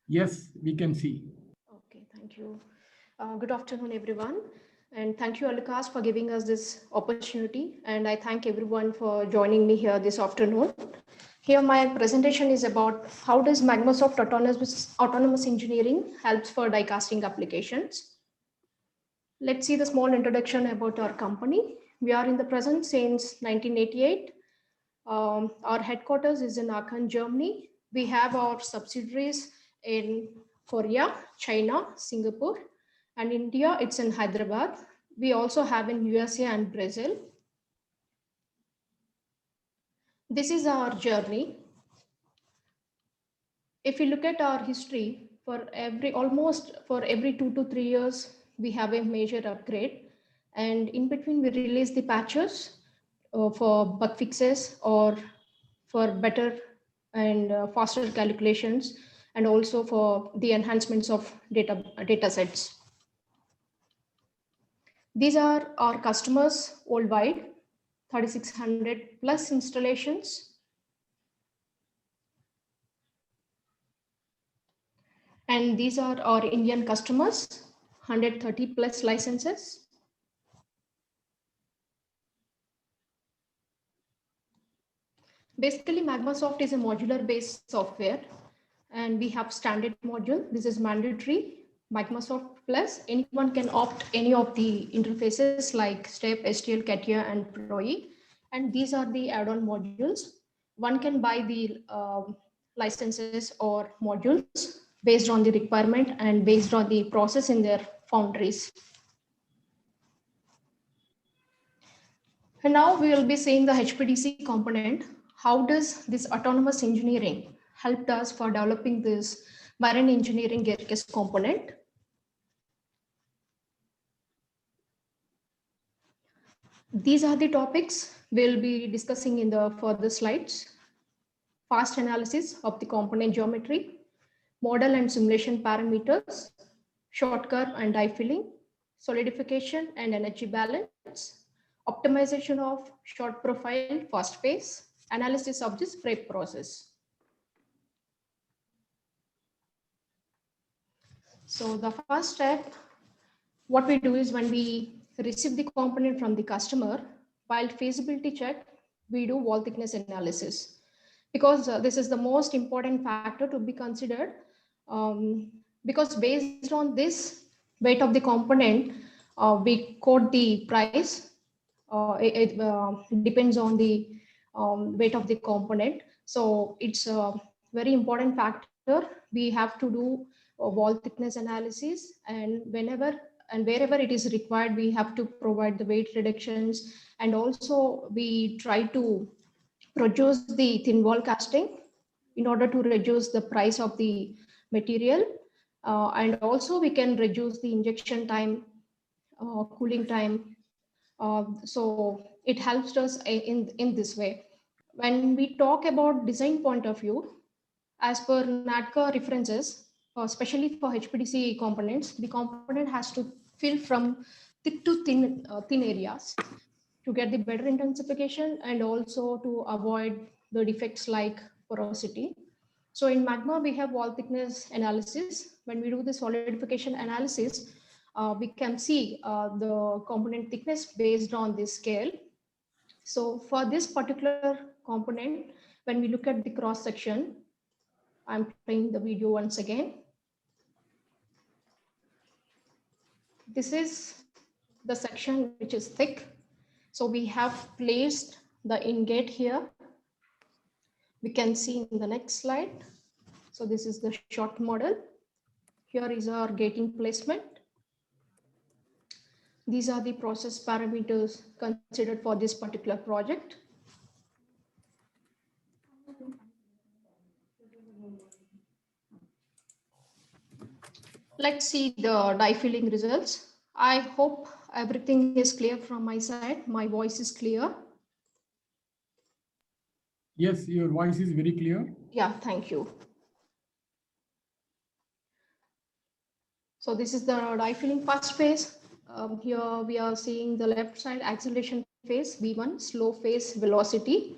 Yes, we can see. Okay, thank you. Good afternoon, everyone. And thank you, ALUCAST, for giving us this opportunity. And I thank everyone for joining me here this afternoon. Here, my presentation is about how does MAGMASOFT autonomous engineering helps for die casting applications. Let's see the small introduction about our company. We are in the present since 1988. Our headquarters is in Aachen, Germany. We have our subsidiaries in Korea, China, Singapore, and India, it's in Hyderabad. We also have in USA and Brazil. This is our journey. If you look at our history, almost for every 2 to 3 years, we have a major upgrade. And in between, we release the patches for bug fixes or for better and faster calculations, and also for the enhancements of data sets. These are our customers worldwide, 3,600 plus installations. And these are our Indian customers, 130 plus licenses. Basically, MAGMASOFT is a modular based software, and we have standard module. This is mandatory. MAGMASOFT Plus, anyone can opt any of the interfaces like STEP, STL, CATIA, and PROE. And these are the add-on modules. One can buy the licenses or modules based on the requirement and based on the process in their foundries. And now we will be seeing the HPDC component. How does this autonomous engineering helped us for developing this marine engineering gear case component? These are the topics we'll be discussing in the further slides. Fast analysis of the component geometry, model and simulation parameters, short curve and die filling, solidification and energy balance, optimization of short profile, fast pace, analysis of this prep process. So the first step, what we do is when we receive the component from the customer, while feasibility check, we do wall thickness analysis, because this is the most important factor to be considered, because based on this weight of the component, we quote the price. It depends on the weight of the component. So it's a very important factor. We have to do a wall thickness analysis, and whenever and wherever it is required, we have to provide the weight reductions. And also we try to produce the thin wall casting in order to reduce the price of the material. And also we can reduce the injection time, cooling time. So it helps us in this way. When we talk about design point of view, as per NADCA references, especially for HPDC components, the component has to fill from thick to thin areas to get the better intensification and also to avoid the defects like porosity. So in Magma, we have wall thickness analysis. When we do the solidification analysis, we can see the component thickness based on this scale. So for this particular component, when we look at the cross section, I'm playing the video once again. This is the section which is thick. So we have placed the in-gate here. We can see in the next slide. So this is the short model. Here is our gating placement. These are the process parameters considered for this particular project. Let's see the die filling results. I hope everything is clear from my side. My voice is clear. Yes, your voice is very clear. Yeah, thank you. So this is the die filling first phase. Here we are seeing the left side acceleration phase, V1, slow phase velocity.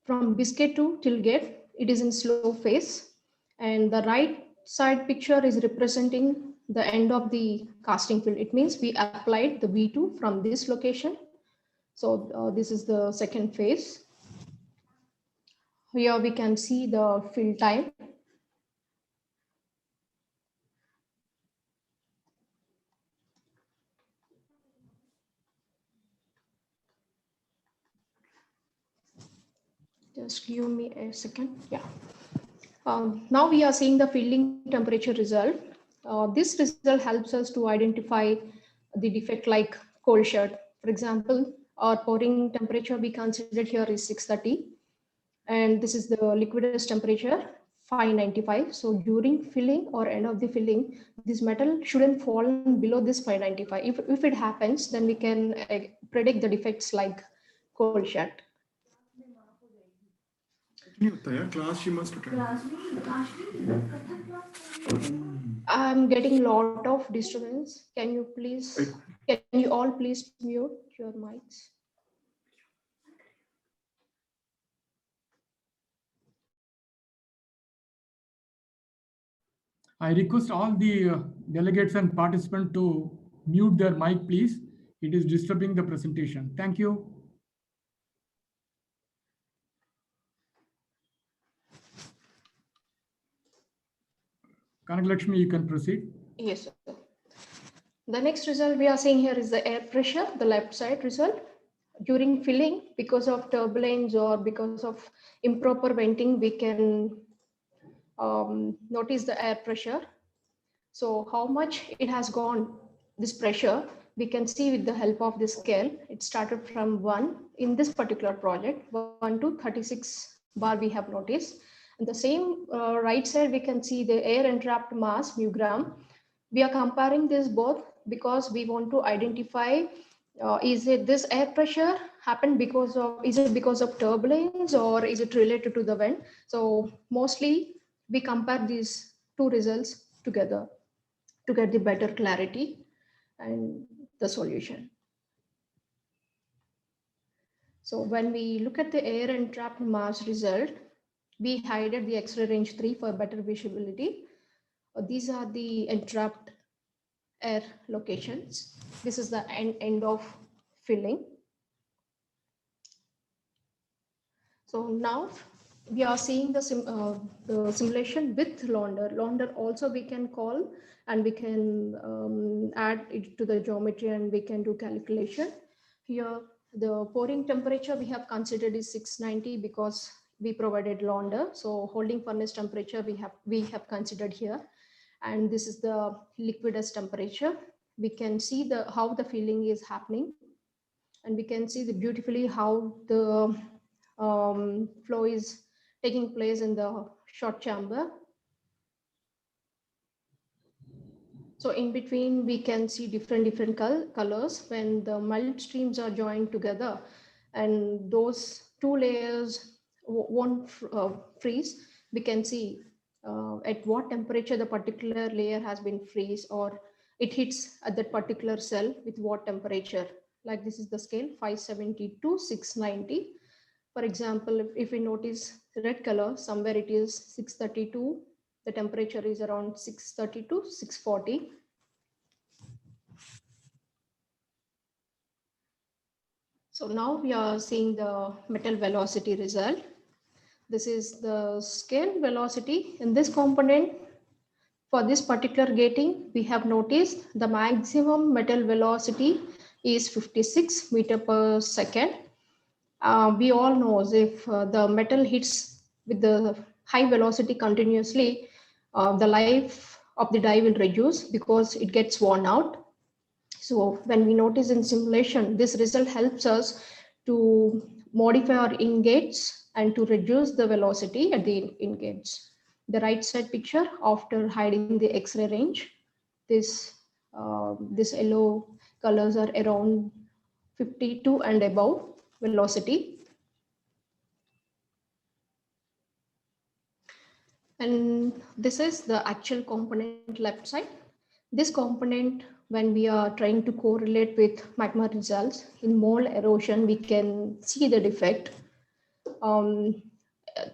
From biscuit to till gate, it is in slow phase. And the right side picture is representing the end of the casting field. It means we applied the V2 from this location. So this is the second phase. Here we can see the fill time. Just give me a second. Yeah. Now we are seeing the filling temperature result. This result helps us to identify the defect like cold shut. For example, our pouring temperature we considered here is 630. And this is the liquidus temperature. 595. So during filling or end of the filling, this metal shouldn't fall below this 595. If it happens, then we can predict the defects like cold shut. Class she must attend. I'm getting a lot of disturbance. Can you all please mute your mics? I request all the delegates and participants to mute their mic, please. It is disturbing the presentation. Thank you. Kanaka, Lakshmi, you can proceed. Yes, sir. The next result we are seeing here is the air pressure, the left side result. During filling, because of turbulence or because of improper venting, we can notice the air pressure. So how much it has gone, this pressure, we can see with the help of this scale. It started from 1 in this particular project, 1 to 36 bar we have noticed. And the same right side, we can see the air entrapped mass, mu gram. We are comparing this both because we want to identify, is it this air pressure happened because of, is it because of turbulence or is it related to the vent? So mostly we compare these two results together to get the better clarity and the solution. So when we look at the air entrapped mass result, we hided the X-ray range 3 for better visibility. These are the entrapped air locations. This is the end of filling. So now we are seeing the simulation with launder. Launder also we can call and we can add it to the geometry and we can do calculation. Here the pouring temperature we have considered is 690 because we provided launder. So holding furnace temperature we have considered here. And this is the liquidus temperature. We can see how the filling is happening, and we can see beautifully how the flow is taking place in the short chamber. So in between, we can see different colors when the melt streams are joined together, and those two layers won't freeze. We can see at what temperature the particular layer has been freeze, or it hits at that particular cell with what temperature. Like this is the scale 570 to 690. For example, if we notice red color, somewhere it is 632, the temperature is around 630 to 640. So now we are seeing the metal velocity result. This is the scale velocity in this component. For this particular gating, we have noticed the maximum metal velocity is 56 meter per second. We all know if the metal hits with the high velocity continuously, the life of the die will reduce because it gets worn out. So when we notice in simulation, this result helps us to modify our ingates and to reduce the velocity at the ingates. The right side picture after hiding the X-ray range, this yellow colors are around 52 and above velocity. And this is the actual component left side. This component, when we are trying to correlate with magma results in mole erosion, we can see the defect.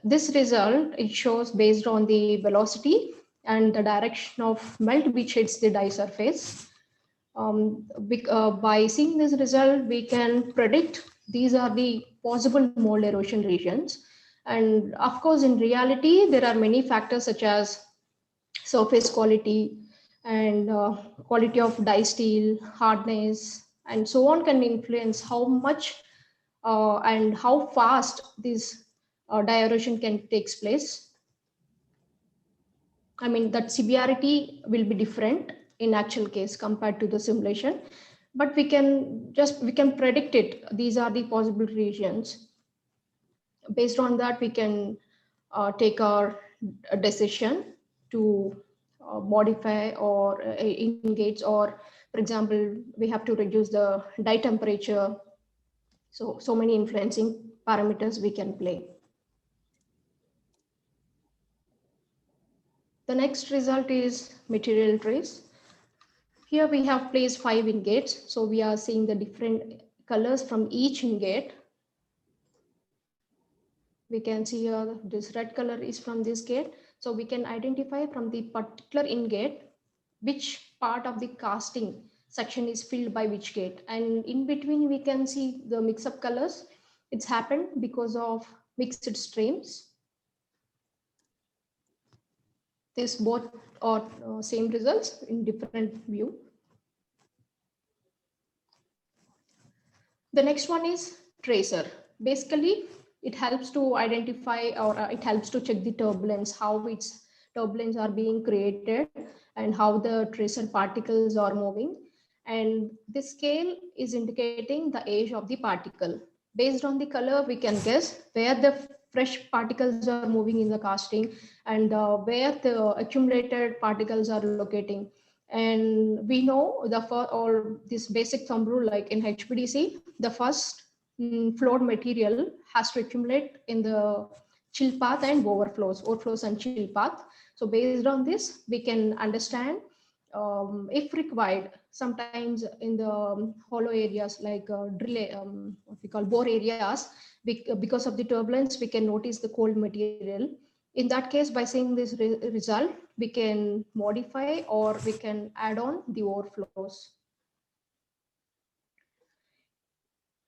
This result, it shows based on the velocity and the direction of melt which hits the die surface. By seeing this result, we can predict these are the possible mold erosion regions. And of course, in reality, there are many factors such as surface quality and quality of die steel, hardness, and so on can influence how much and how fast this die erosion can take place. I mean, that severity will be different in actual case compared to the simulation, but we can predict it. These are the possible regions. Based on that, we can take our a decision to modify or in-gates, or for example, we have to reduce the die temperature. So many influencing parameters we can play. The next result is material trace. Here we have placed 5 ingates. So we are seeing the different colors from each ingate. We can see here this red color is from this gate. So we can identify from the particular ingate which part of the casting section is filled by which gate. And in between we can see the mix up colors. It's happened because of mixed streams. This both are same results in different view. The next one is tracer. Basically, it helps to identify, or it helps to check the turbulence, how its turbulence are being created and how the tracer particles are moving. And this scale is indicating the age of the particle. Based on the color, we can guess where the fresh particles are moving in the casting and where the accumulated particles are locating. And we know or this basic thumb rule, like in HPDC, the first flowed material has to accumulate in the chill path and overflows and chill path. So based on this, we can understand if required, sometimes in the hollow areas like drill, what we call bore areas, because of the turbulence, we can notice the cold material. In that case, by seeing this result, we can modify or we can add on the overflows.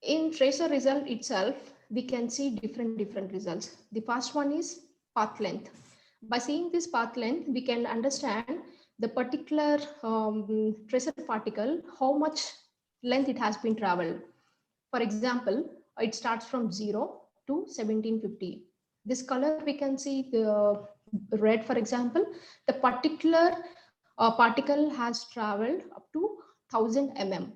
In tracer result itself, we can see different results. The first one is path length. By seeing this path length, we can understand the particular tracer particle, how much length it has been traveled. For example, it starts from 0 to 1750. This color, we can see the red, for example, the particular particle has traveled up to 1000 mm.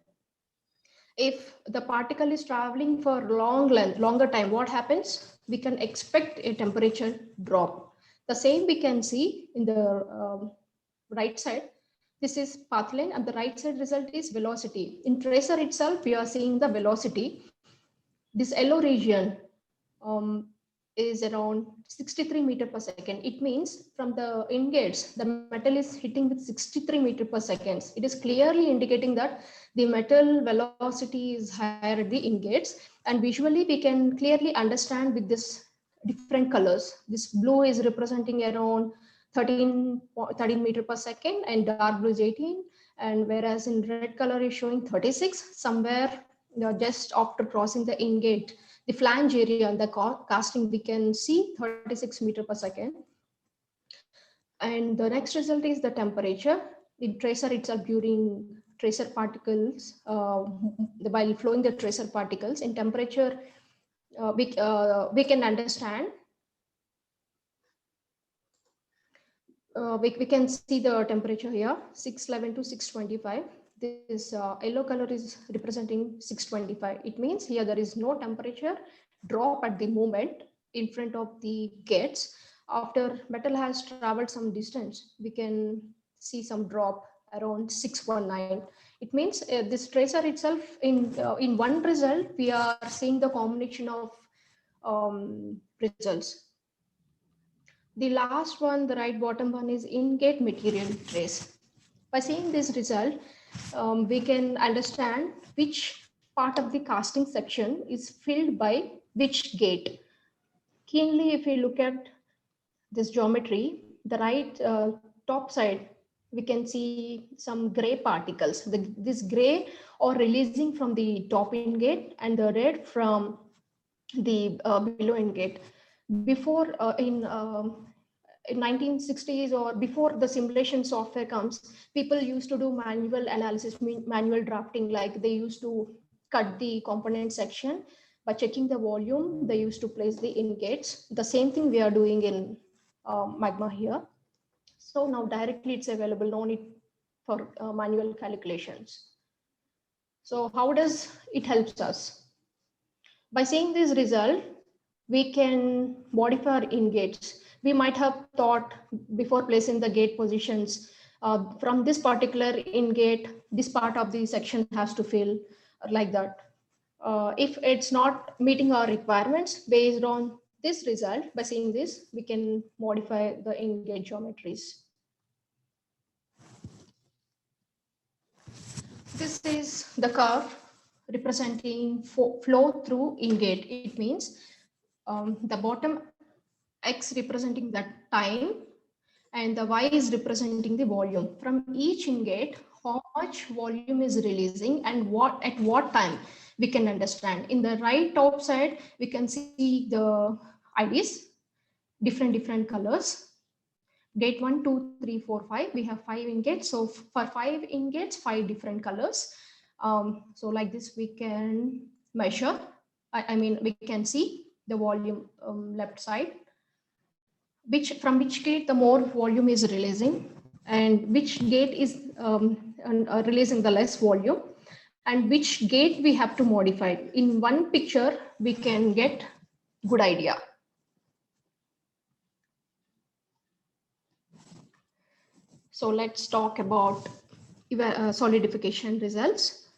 If the particle is traveling for longer time, what happens? We can expect a temperature drop. The same we can see in the right side. This is path length, and the right side result is velocity. In tracer itself, we are seeing the velocity. This yellow region is around 63 meter per second. It means from the ingates, the metal is hitting with 63 meter per second. It is clearly indicating that the metal velocity is higher at the ingates, and visually we can clearly understand with this different colors. This blue is representing around 13 meter per second, and dark blue is 18, and whereas in red color is showing 36, somewhere just after crossing the ingate, the flange area and the casting, we can see 36 meter per second. And the next result is the temperature. The tracer itself, during tracer particles, while flowing the tracer particles in temperature, we can understand. We can see the temperature here, 611 to 625. This yellow color is representing 625. It means here there is no temperature drop at the moment in front of the gates. After metal has traveled some distance, we can see some drop around 619. It means this tracer itself, in one result, we are seeing the combination of results. The last one, the right bottom one, is in-gate material trace. By seeing this result, we can understand which part of the casting section is filled by which gate. Keenly, if we look at this geometry, the right top side, we can see some gray particles. This gray are releasing from the top ingate and the red from the below ingate. Before in 1960s or before the simulation software comes, people used to do manual analysis, manual drafting, like they used to cut the component section. By checking the volume, they used to place the ingates. The same thing we are doing in Magma here. So now directly it's available, no need for manual calculations. So how does it help us? By seeing this result, we can modify our ingates. we might have thought before placing the gate positions, from this particular in-gate, this part of the section has to fill like that. If it's not meeting our requirements, based on this result, by seeing this, we can modify the in-gate geometries. This is the curve representing flow through in-gate. It means the bottom X representing that time and the Y is representing the volume. From each in-gate, how much volume is releasing and at what time we can understand. In the right top side, we can see the IDs, different colors. Gate 1, 2, 3, 4, 5. We have 5 in-gates. So for 5 in-gates, 5 different colors. So like this, we can measure. I mean, we can see the volume left side. From which gate the more volume is releasing, and which gate is releasing the less volume, and which gate we have to modify. In one picture, we can get good idea. So let's talk about solidification results.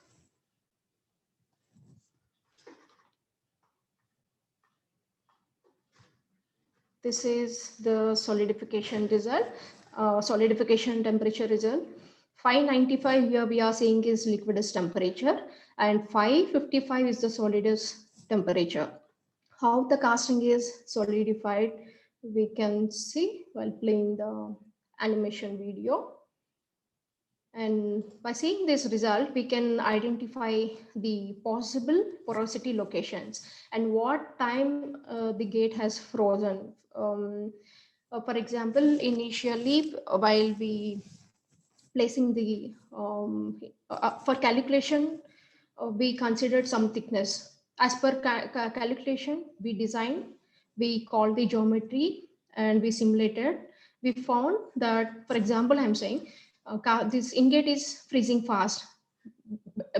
This is the solidification result, solidification temperature result. 595 here we are saying is liquidus temperature, and 555 is the solidus temperature. How the casting is solidified, we can see while playing the animation video. And by seeing this result, we can identify the possible porosity locations and what time the gate has frozen. For example, initially, while we placing the, for calculation, we considered some thickness. As per calculation, we designed, we called the geometry and we simulated. We found that, for example, I'm saying, this in-gate is freezing fast.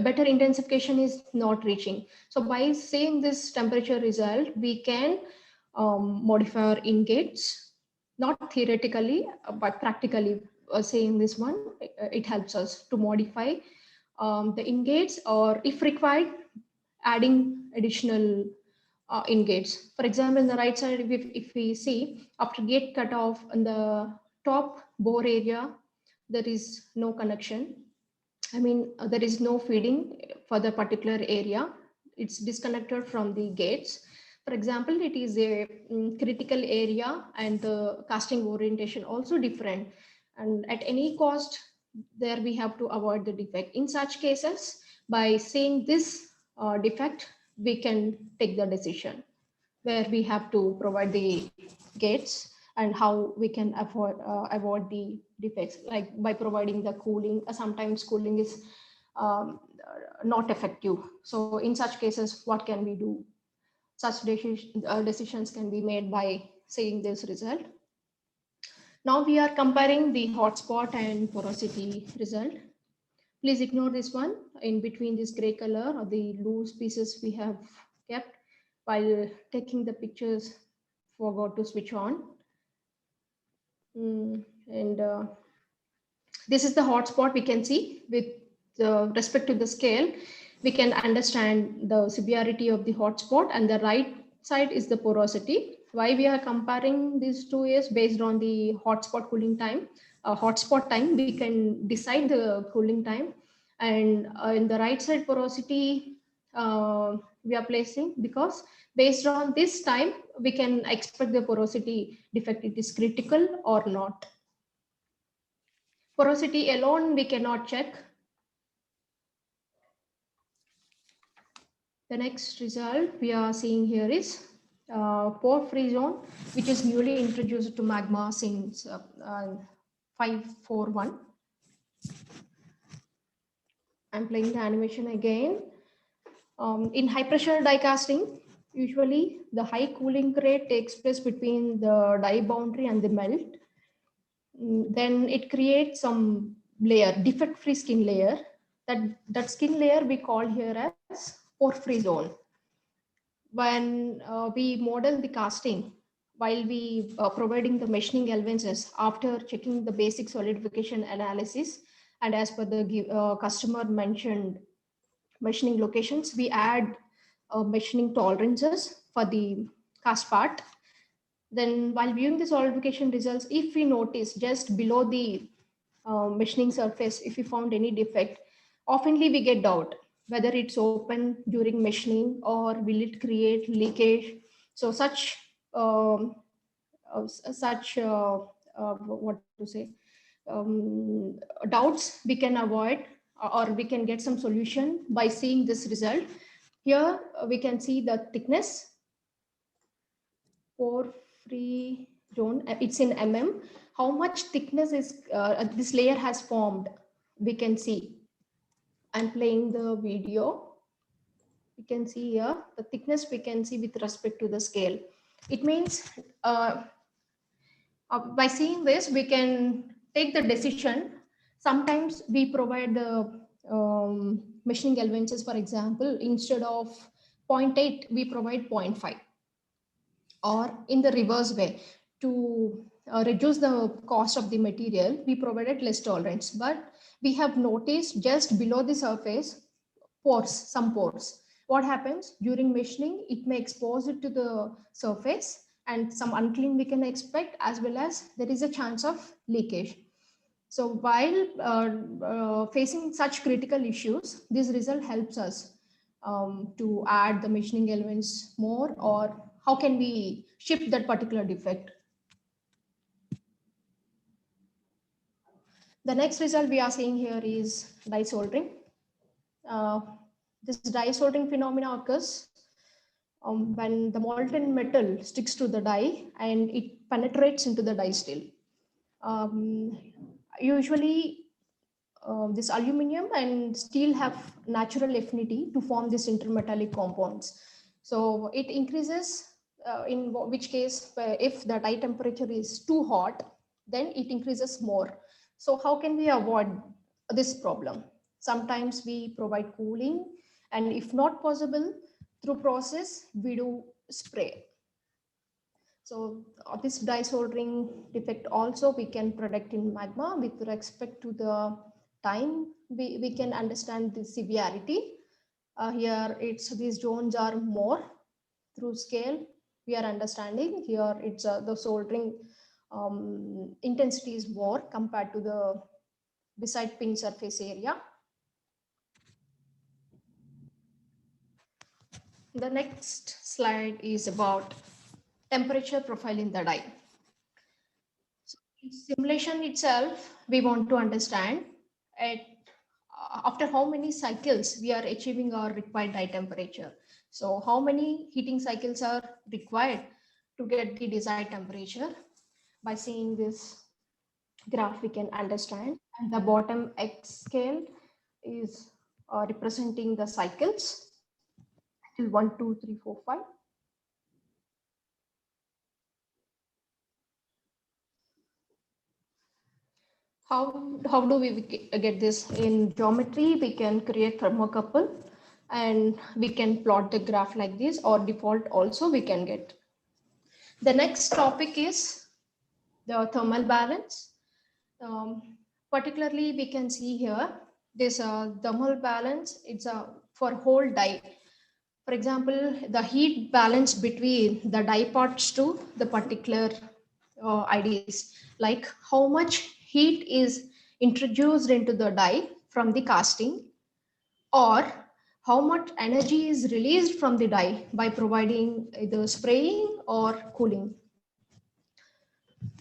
Better intensification is not reaching. So by seeing this temperature result, we can modify our in-gates, not theoretically, but practically. Saying this one, it helps us to modify the in-gates, or if required, adding additional in-gates. For example, in the right side, if we see after gate cutoff on the top bore area, there is no connection. I mean, there is no feeding for the particular area. It's disconnected from the gates. For example, it is a critical area and the casting orientation also different. And at any cost, there we have to avoid the defect. In such cases, by seeing this defect, we can take the decision where we have to provide the gates and how we can avoid the defects, like by providing the cooling. Sometimes cooling is not effective. So in such cases, what can we do? Such decisions can be made by seeing this result. Now we are comparing the hotspot and porosity result. Please ignore this one. In between this gray color or the loose pieces we have kept while taking the pictures, forgot to switch on. This is the hotspot. We can see with respect to the scale, we can understand the severity of the hotspot, and the right side is the porosity. Why we are comparing these two is based on the hotspot cooling time. Hotspot time, we can decide the cooling time, and in the right side porosity, we are placing because based on this time, we can expect the porosity defect, it is critical or not. Porosity alone, we cannot check. The next result we are seeing here is pore-free zone, which is newly introduced to Magma since 541. I'm playing the animation again. In high pressure die casting, usually the high cooling rate takes place between the die boundary and the melt. Then it creates some layer, defect-free skin layer. That skin layer we call here as pore-free zone. When we model the casting, while we providing the machining allowances after checking the basic solidification analysis, and as per the customer mentioned machining locations, we add machining tolerances for the cast part. Then while viewing the solidification results, if we notice just below the machining surface, if we found any defect, oftenly we get doubt whether it's open during machining or will it create leakage. So such what to say, doubts we can avoid, or we can get some solution by seeing this result. Here we can see the thickness for free zone, it's in mm. How much thickness is this layer has formed, we can see. I'm playing the video. You can see here the thickness we can see with respect to the scale. It means by seeing this, we can take the decision. Sometimes we provide the machining allowances, for example, instead of 0.8, we provide 0.5. Or in the reverse way, to reduce the cost of the material, we provided less tolerance. But we have noticed just below the surface, pores, some pores. What happens during machining? It may expose it to the surface, and some unclean we can expect, as well as there is a chance of leakage. So while facing such critical issues, this result helps us to add the machining elements more, or how can we shift that particular defect. The next result we are seeing here is die soldering. This die soldering phenomena occurs when the molten metal sticks to the die and it penetrates into the die steel. Usually this aluminum and steel have natural affinity to form these intermetallic compounds. So it increases in which case, if the die temperature is too hot, then it increases more. So how can we avoid this problem? Sometimes we provide cooling, and if not possible, through process, we do spray. So this die soldering defect also we can predict in Magma with respect to the time. We can understand the severity. Here it's these zones are more through scale. We are understanding here it's the soldering intensity is more compared to the beside pin surface area. The next slide is about temperature profile in the die. So in simulation itself, we want to understand after how many cycles we are achieving our required die temperature. So how many heating cycles are required to get the desired temperature? By seeing this graph, we can understand. And the bottom X scale is representing the cycles till 1, 2, 3, 4, 5. How do we get this? In geometry, we can create thermocouple and we can plot the graph like this, or default also we can get. The next topic is the thermal balance. Particularly, we can see here this thermal balance. It's for whole die. For example, the heat balance between the die parts to the particular IDs, like how much heat is introduced into the die from the casting, or how much energy is released from the die by providing either spraying or cooling.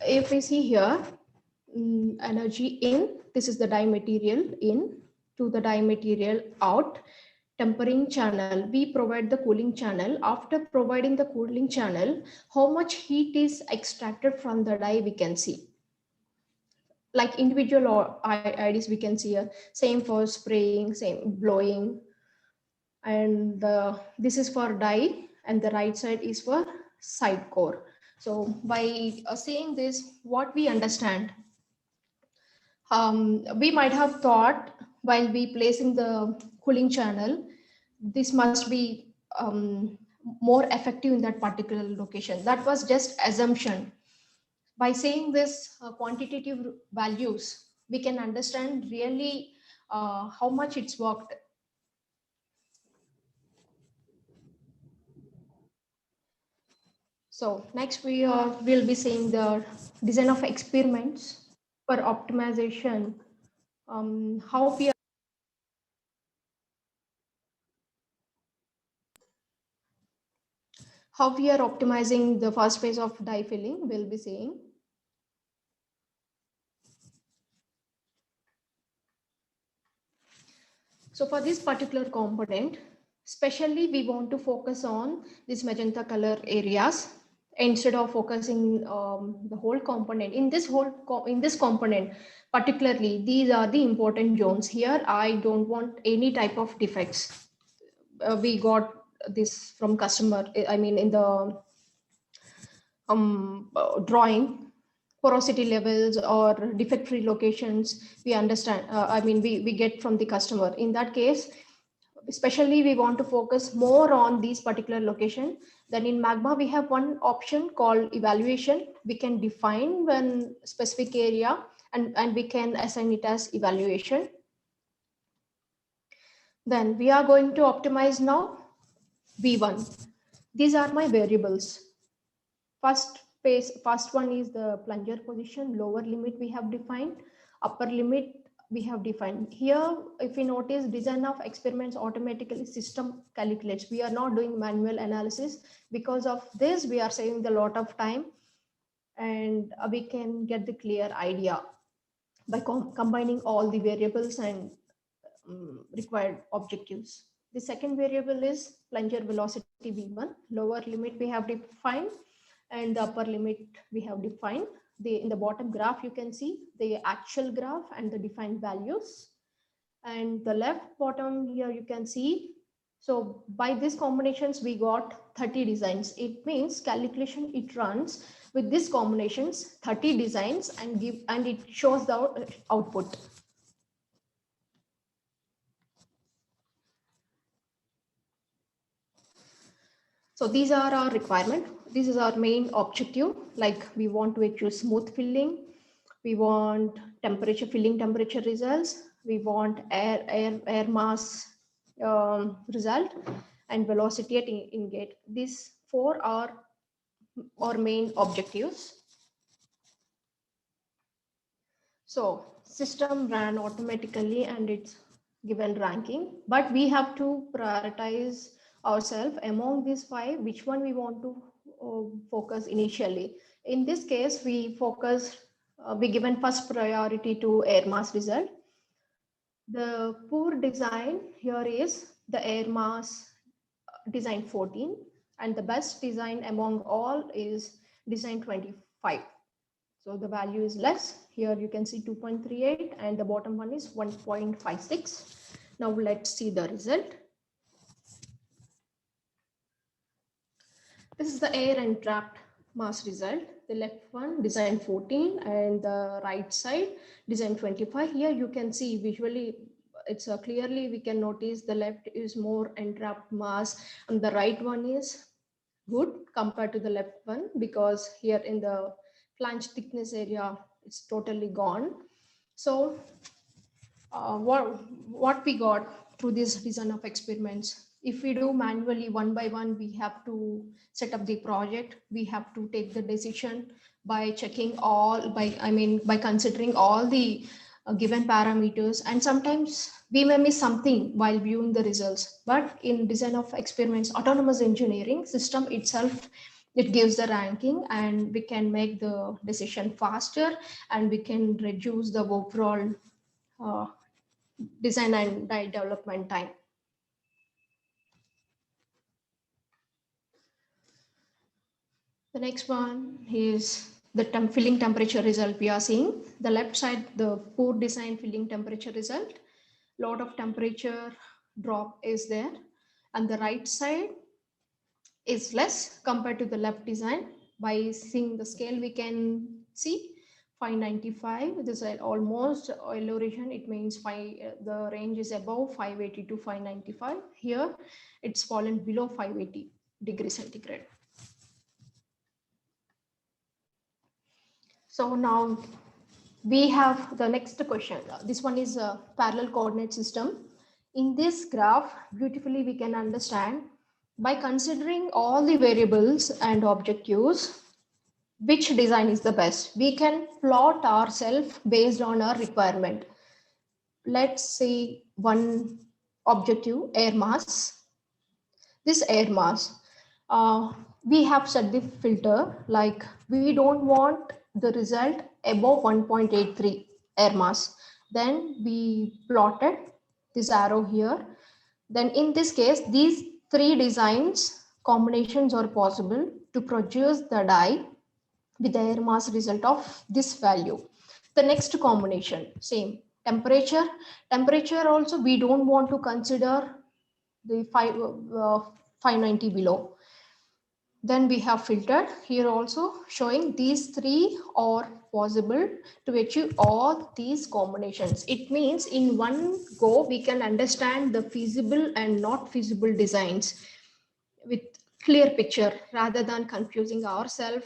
If we see here, energy in, this is the die material in to the die material out, tempering channel, we provide the cooling channel. After providing the cooling channel, how much heat is extracted from the die we can see. Like individual IDs we can see here, same for spraying, same blowing. And this is for die, and the right side is for side core. So by seeing this, what we understand, we might have thought while we placing the cooling channel, this must be more effective in that particular location. That was just assumption. By saying this quantitative values, we can understand really how much it's worked. So next we will be seeing the design of experiments for optimization. How we are optimizing the first phase of die filling, we'll be seeing. So for this particular component, especially we want to focus on these magenta color areas instead of focusing the whole component. In this component, particularly, these are the important zones. Here, I don't want any type of defects. We got this from customer, I mean, in the drawing, porosity levels or defect free locations, we understand, we get from the customer. In that case, especially we want to focus more on these particular location. Then in Magma, we have one option called evaluation. We can define one specific area and we can assign it as evaluation. Then we are going to optimize now V1. These are my variables. First one is the plunger position, lower limit we have defined, upper limit we have defined. Here, if you notice, design of experiments automatically system calculates. We are not doing manual analysis. Because of this, we are saving a lot of time and we can get the clear idea by combining all the variables and required objectives. The second variable is plunger velocity V1, lower limit we have defined and the upper limit we have defined. In the bottom graph, you can see the actual graph and the defined values. And the left bottom here, you can see. So by these combinations, we got 30 designs. It means calculation, it runs with these combinations, 30 designs and it shows the output. So these are our requirement. This is our main objective. Like we want to achieve smooth filling. We want filling temperature results. We want air mass result and velocity at in-gate. These four are our main objectives. So system ran automatically and it's given ranking, but we have to prioritize ourselves among these five, which one we want to focus initially. In this case, we given first priority to air mass result. The poor design here is the air mass design 14 and the best design among all is design 25. So the value is less. Here you can see 2.38 and the bottom one is 1.56. Now let's see the result. This is the air and trapped mass result. The left one design 14 and the right side design 25. Here you can see visually it's clearly we can notice the left is more entrapped mass and the right one is good compared to the left one, because here in the flange thickness area it's totally gone. So what we got through this design of experiments, if we do manually one by one, we have to set up the project, we have to take the decision by checking by considering all the given parameters, and sometimes we may miss something while viewing the results. But in design of experiments, autonomous engineering system itself, it gives the ranking and we can make the decision faster and we can reduce the overall design and die development time. The next one is the filling temperature result we are seeing. The left side, the poor design filling temperature result, lot of temperature drop is there, and the right side is less compared to the left design. By seeing the scale, we can see 595. This is almost elevation. It means the range is above 580 to 595. Here, it's fallen below 580. degrees centigrade. So now we have the next question. This one is a parallel coordinate system. In this graph, beautifully we can understand by considering all the variables and objectives, which design is the best. We can plot ourselves based on our requirement. Let's say one objective, air mass. This air mass, we have set the filter like we don't want the result above 1.83 air mass. Then we plotted this arrow here. Then in this case, these three designs combinations are possible to produce the die with the air mass result of this value. The next combination, same temperature. Temperature also we don't want to consider the 590 below. Then we have filtered here also showing these three are possible to achieve all these combinations. It means in one go we can understand the feasible and not feasible designs with clear picture rather than confusing ourselves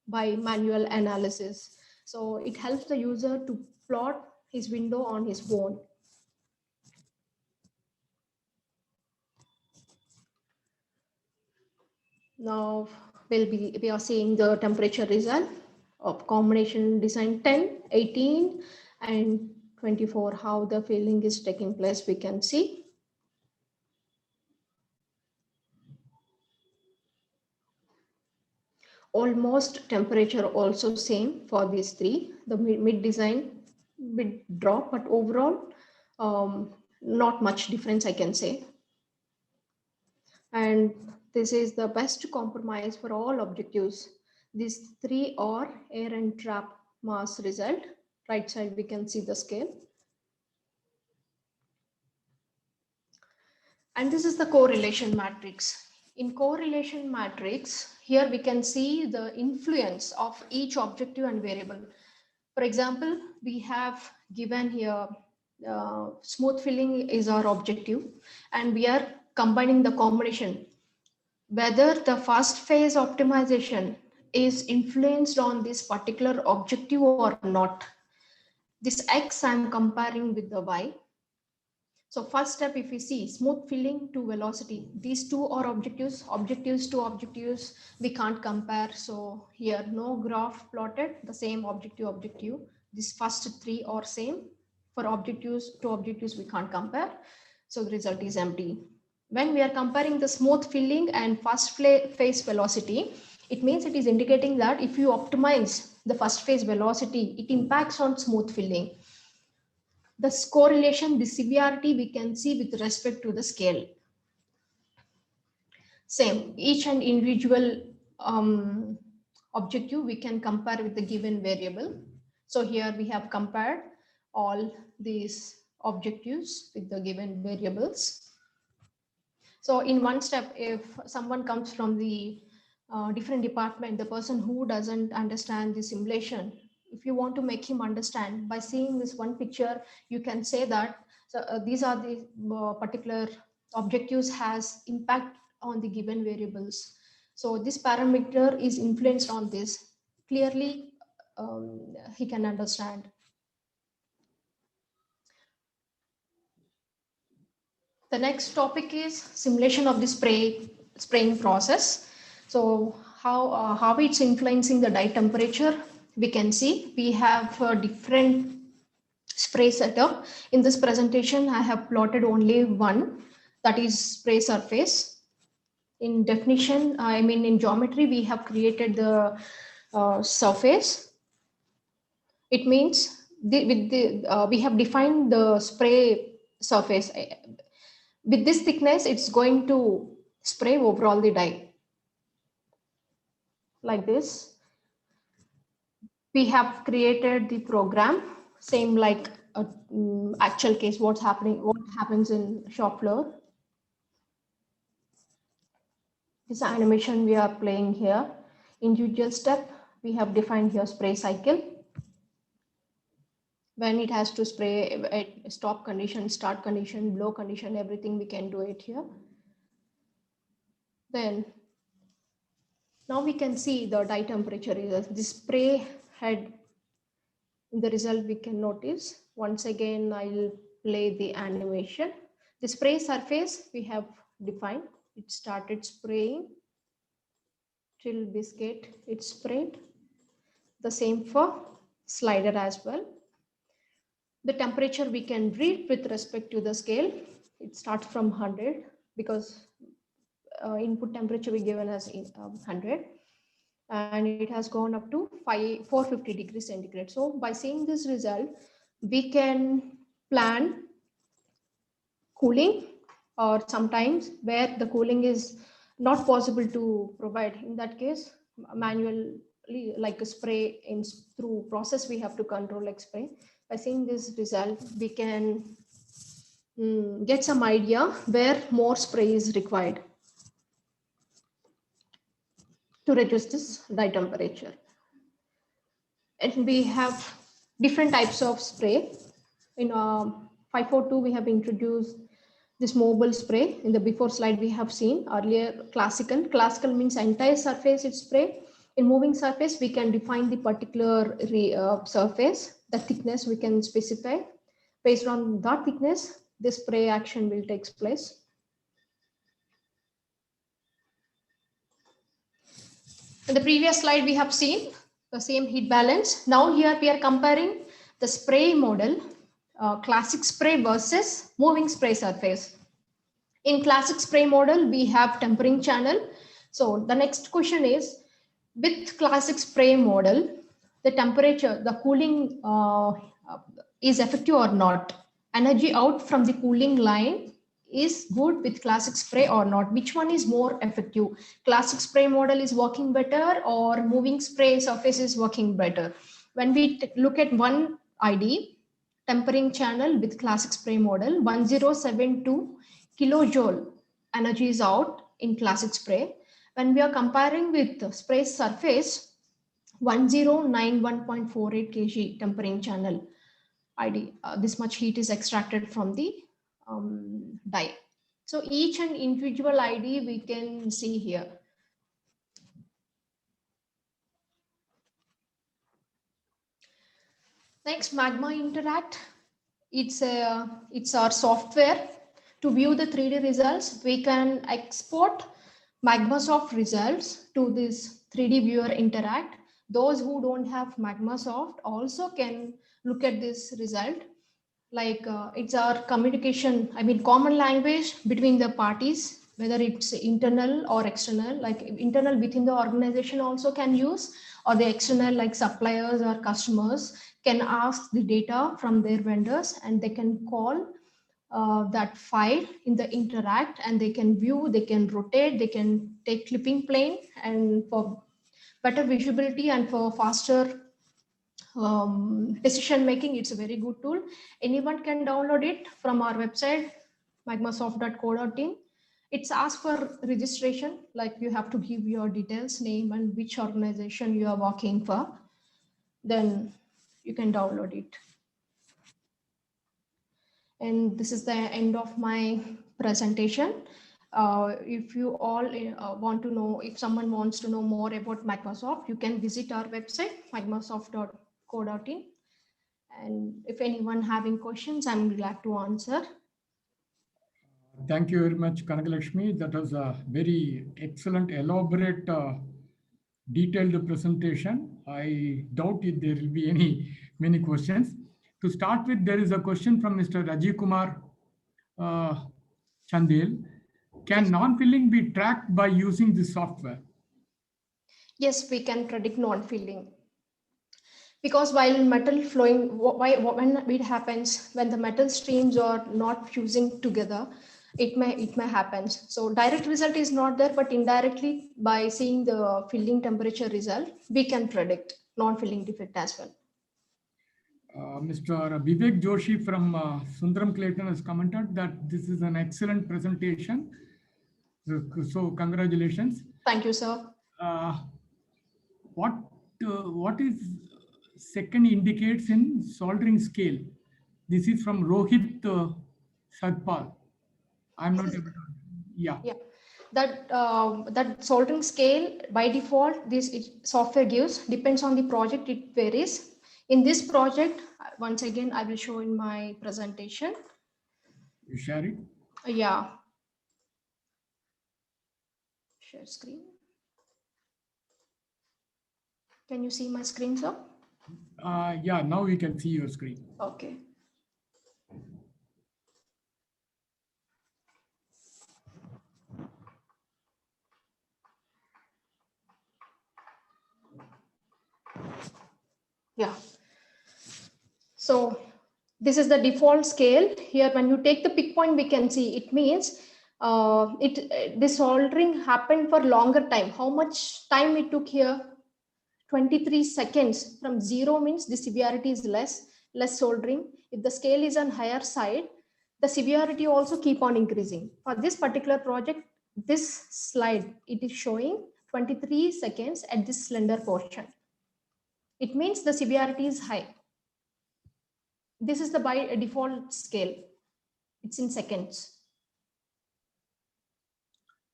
by manual analysis. So it helps the user to plot his window on his phone. Now we are seeing the temperature result of combination design 10, 18 and 24, how the filling is taking place we can see. Almost temperature also same for these three. The mid design bit drop, but overall not much difference I can say. And this is the best compromise for all objectives. These three are air and trap mass result. Right side we can see the scale. And this is the correlation matrix. In correlation matrix, here we can see the influence of each objective and variable. For example, we have given here smooth filling is our objective, and we are combining the combination. Whether the first phase optimization is influenced on this particular objective or not. This X I'm comparing with the Y. So first step, if we see smooth filling to velocity, these two are objectives to objectives, we can't compare. So here no graph plotted, the same objective. These first three are same. For objectives to objectives, we can't compare. So the result is empty. When we are comparing the smooth filling and first phase velocity, it means it is indicating that if you optimize the first phase velocity, it impacts on smooth filling. The correlation, the severity we can see with respect to the scale. Same, each and individual objective we can compare with the given variable. So here we have compared all these objectives with the given variables. So in one step, if someone comes from the different department, the person who doesn't understand the simulation, if you want to make him understand by seeing this one picture, you can say that these are the particular objectives has impact on the given variables. So this parameter is influenced on this. Clearly, he can understand. The next topic is simulation of the spraying process. So how it's influencing the die temperature, we can see we have a different spray setup. In this presentation, I have plotted only one, that is spray surface. In definition, I mean in geometry, we have created the surface. It means we have defined the spray surface. With this thickness, it's going to spray overall the die. Like this. We have created the program, same like actual case, what happens in shop floor. This animation we are playing here. Individual step, we have defined here spray cycle. When it has to spray at stop condition, start condition, blow condition, everything we can do it here. Then now we can see the dye temperature results. The spray head, in the result we can notice. Once again, I'll play the animation. The spray surface we have defined. It started spraying till biscuit it sprayed. The same for slider as well. The temperature we can read with respect to the scale. It starts from 100 because input temperature we given as 100, and it has gone up to 450 degrees centigrade. So by seeing this result, we can plan cooling, or sometimes where the cooling is not possible to provide. In that case, manually, like a spray through process, we have to control like spray. By seeing this result, we can get some idea where more spray is required to reduce this dye temperature. And we have different types of spray. In 542, we have introduced this mobile spray. In the before slide, we have seen earlier classical. Classical means entire surface is spray. In moving surface, we can define the particular surface, the thickness we can specify. Based on that thickness, the spray action will take place. In the previous slide, we have seen the same heat balance. Now here we are comparing the spray model, classic spray versus moving spray surface. In classic spray model, we have tempering channel. So the next question is, with classic spray model, the temperature, the cooling is effective or not? Energy out from the cooling line is good with classic spray or not? Which one is more effective? Classic spray model is working better, or moving spray surface is working better? When we look at one ID, tempering channel with classic spray model, 1072 kilojoule energy is out in classic spray. When we are comparing with spray surface, 1091.48 kg tempering channel ID, this much heat is extracted from the dye. So each and individual ID we can see here. Next, Magma Interact. It's our software. To view the 3D results, we can export MAGMASOFT results to this 3D viewer Interact. Those who don't have MAGMASOFT also can look at this result. Like it's our communication, common language between the parties, whether it's internal or external. Like internal within the organization also can use, or the external like suppliers or customers can ask the data from their vendors, and they can call that file in the Interact, and they can view, they can rotate, they can take clipping plane, and for better visibility and for faster decision making, it's a very good tool. Anyone can download it from our website, magmasoft.co.in. It's asked for registration, like you have to give your details, name, and which organization you are working for. Then you can download it. And this is the end of my presentation. If you all want to know, if someone wants to know more about MAGMASOFT, you can visit our website, magmasoft.co.in. And if anyone having questions, I'm glad to answer. Thank you very much, Kanaka Lakshmi. That was a very excellent, elaborate, detailed presentation. I doubt if there will be many questions. To start with, there is a question from Mr. Rajiv Kumar Chandel. Can non-filling be tracked by using this software? Yes, we can predict non-filling. Because while metal flowing, when it happens, when the metal streams are not fusing together, it may happen. So direct result is not there, but indirectly by seeing the filling temperature result, we can predict non-filling defect as well. Mr. Vivek Joshi from Sundaram Clayton has commented that this is an excellent presentation. So congratulations. Thank you, sir. What is second indicates in soldering scale? This is from Rohit Sadpal. I'm not able to. Yeah. that soldering scale by default, software gives, depends on the project, it varies. In this project, once again, I will show in my presentation. You share it? Yeah. Share screen. Can you see my screen, sir? Yeah, now we can see your screen. Okay. Yeah. So this is the default scale. Here, when you take the pick point, we can see it means this soldering happened for longer time. How much time it took here? 23 seconds. From 0 means the severity is less soldering. If the scale is on higher side, the severity also keep on increasing. For this particular project, this slide, it is showing 23 seconds at this slender portion. It means the severity is high. This is the by default scale. It's in seconds.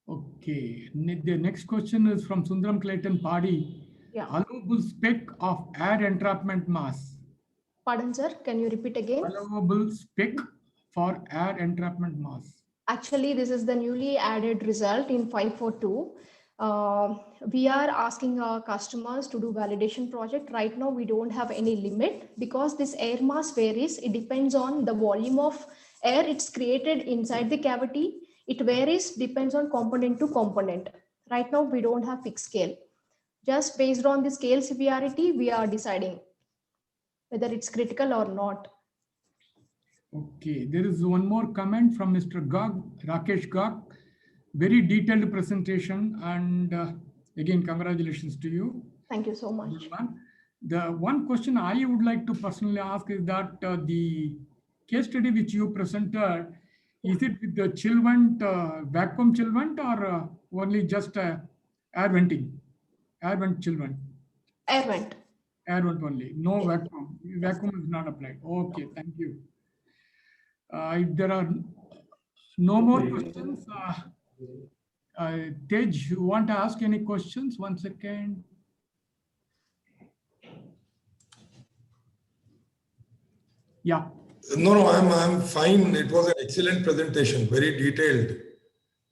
Okay. The next question is from Sundaram Clayton Padi. Yeah. Allowable spec of air entrapment mass. Pardon, sir. Can you repeat again? Allowable spec for air entrapment mass. Actually, this is the newly added result in 542. We are asking our customers to do validation project. Right now, we don't have any limit because this air mass varies. It depends on the volume of air it's created inside the cavity. It varies, depends on component to component. Right now, we don't have fixed scale. Just based on the scale severity, we are deciding whether it's critical or not. Okay, there is one more comment from Mr. Gag, Rakesh Gag. Very detailed presentation, and again, congratulations to you. Thank you so much. The one question I would like to personally ask is that the case study which you presented, is it with the chill vent, vacuum chill vent, or only just air venting? Air vent, chill vent? Air vent. Air vent only, no vacuum. Vacuum is not applied. Okay, thank you. If there are no more questions, Tej, you want to ask any questions? 1 second. Yeah. No, I'm fine. It was an excellent presentation, very detailed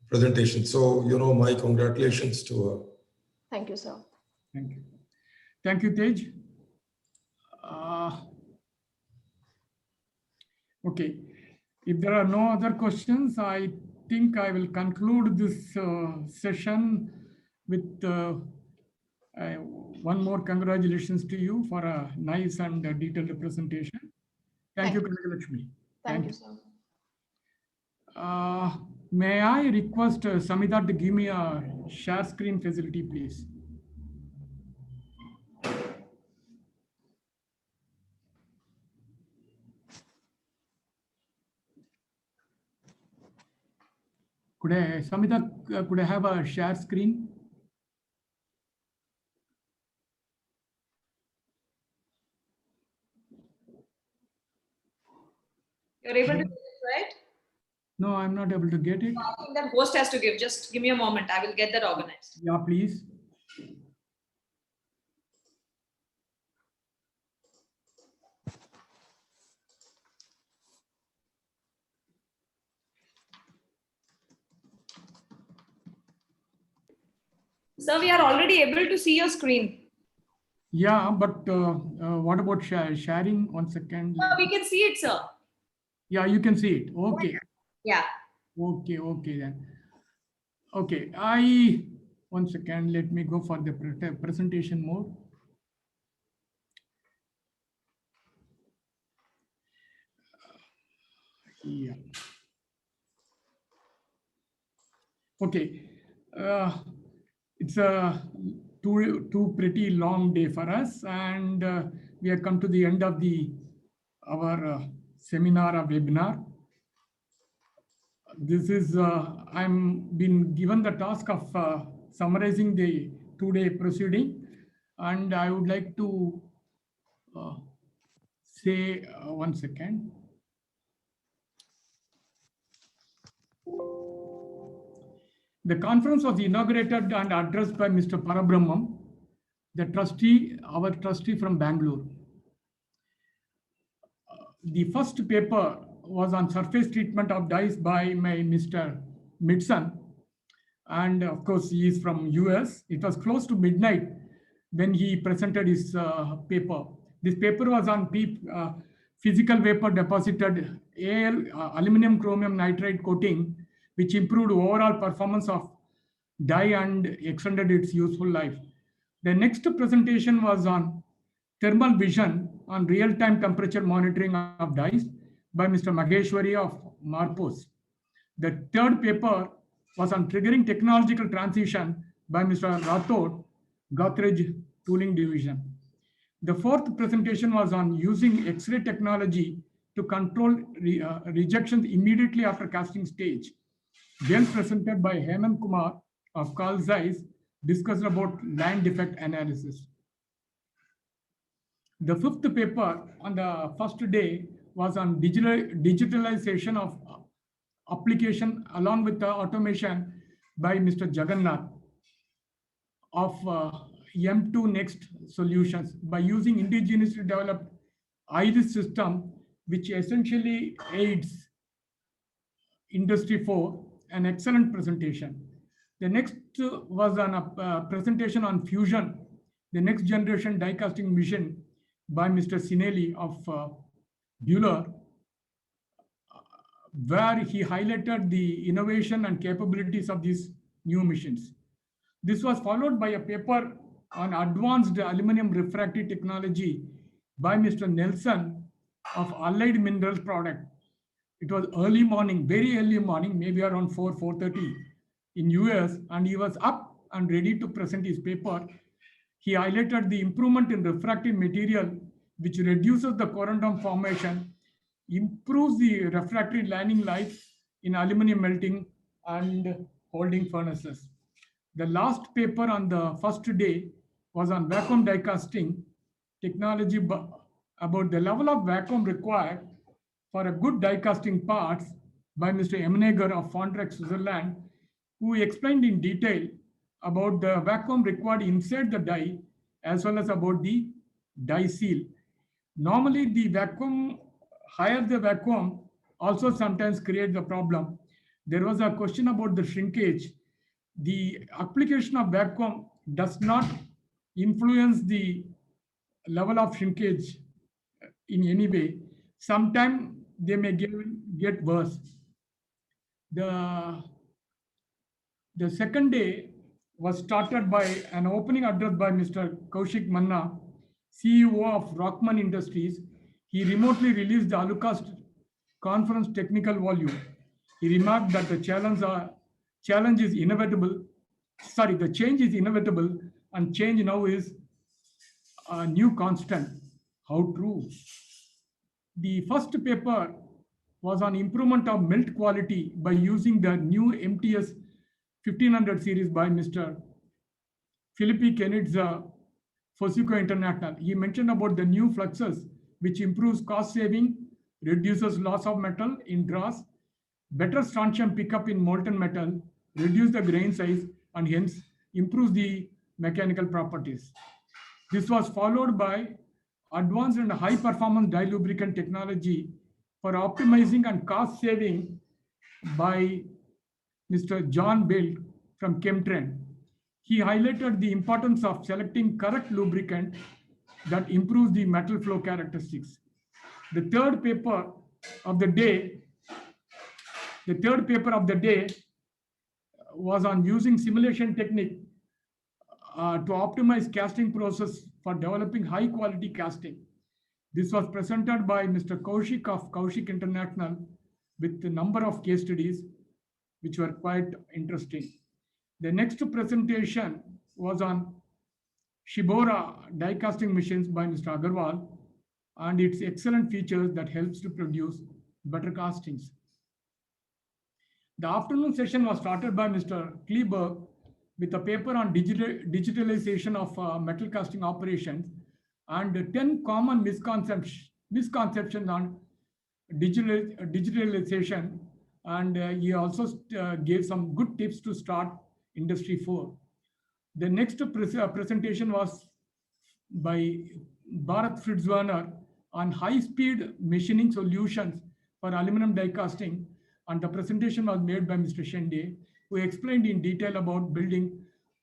presentation. So, my congratulations to her. Thank you, sir. Thank you. Thank you, Tej. Okay. If there are no other questions, I think I will conclude this session with one more congratulations to you for a nice and detailed presentation. Thank you, Kanaka Lakshmi. Thank you, sir. May I request Samita to give me a share screen facility, please? Samita, could I have a share screen? You're able to do it, right? No, I'm not able to get it. I think that host has to give. Just give me a moment. I will get that organized. Yeah, please. Sir, we are already able to see your screen. Yeah, but what about sharing? 1 second. We can see it, sir. Yeah, you can see it. Okay. Yeah. Okay then. Okay, 1 second. Let me go for the presentation mode. Yeah. Okay. It's a two pretty long day for us, and we have come to the end of our seminar or webinar. This is I'm been given the task of summarizing the 2-day proceeding, and I would like to say 1 second. The conference was inaugurated and addressed by Mr. Parabrahmam, the trustee, our trustee from Bangalore. The first paper was on surface treatment of dies by Mr. Midson. And of course, he is from US. It was close to midnight when he presented his paper. This paper was on physical vapor deposited aluminum chromium nitride coating, which improved overall performance of die and extended its useful life. The next presentation was on thermal vision on real-time temperature monitoring of dies by Mr. Maheshwari of Marpos. The third paper was on triggering technological transition by Mr. Rathod, Godrej Tooling Division. The fourth presentation was on using X-ray technology to control rejections immediately after casting stage. Well presented by Hemant Kumar of Carl Zeiss, discussed about line defect analysis. The fifth paper on the first day was on digitalization of application along with the automation by Mr. Jagannath of M2 Next Solutions by using indigenously developed IRIS system, which essentially aids Industry 4, an excellent presentation. The next was on a presentation on fusion, the next generation die casting machine by Mr. Sinelli of Buehler, where he highlighted the innovation and capabilities of these new machines. This was followed by a paper on advanced aluminum refractory technology by Mr. Nelson of Allied Minerals Product. It was early morning, very early morning, maybe around 4:30 in US, and he was up and ready to present his paper. He highlighted the improvement in refractive material, which reduces the corundum formation, improves the refractory lining life in aluminum melting and holding furnaces. The last paper on the first day was on vacuum die casting technology about the level of vacuum required for a good die casting parts by Mr. Emneger of Fondrex, Switzerland, who explained in detail about the vacuum required inside the die as well as about the die seal. Normally, the vacuum, higher the vacuum, also sometimes creates the problem. There was a question about the shrinkage. The application of vacuum does not influence the level of shrinkage in any way. Sometimes they may get worse. The second day was started by an opening address by Mr. Kaushik Manna, CEO of Rockman Industries. He remotely released the ALUCAST conference technical volume. He remarked that the change is inevitable, and change now is a new constant. How true. The first paper was on improvement of melt quality by using the new MTS 1500 series by Mr. Philippi Kenitza, Fosuco International. He mentioned about the new fluxes, which improves cost saving, reduces loss of metal in dross, better strontium pickup in molten metal, reduce the grain size, and hence improves the mechanical properties. This was followed by advanced and high performance die lubricant technology for optimizing and cost saving by Mr. John Belt from Chemtrend. He highlighted the importance of selecting correct lubricant that improves the metal flow characteristics. The third paper of the day was on using simulation technique to optimize casting process for developing high quality casting. This was presented by Mr. Kaushik of Kaushik International with a number of case studies which were quite interesting. The next presentation was on Shibora die casting machines by Mr. Agarwal and its excellent features that helps to produce better castings. The afternoon session was started by Mr. Kleberg with a paper on digitalization of metal casting operations and 10 common misconceptions on digitalization And he also gave some good tips to start Industry 4. The next presentation was by Bharat Fritzwerner on high-speed machining solutions for aluminum die casting, and the presentation was made by Mr. Shende, who explained in detail about building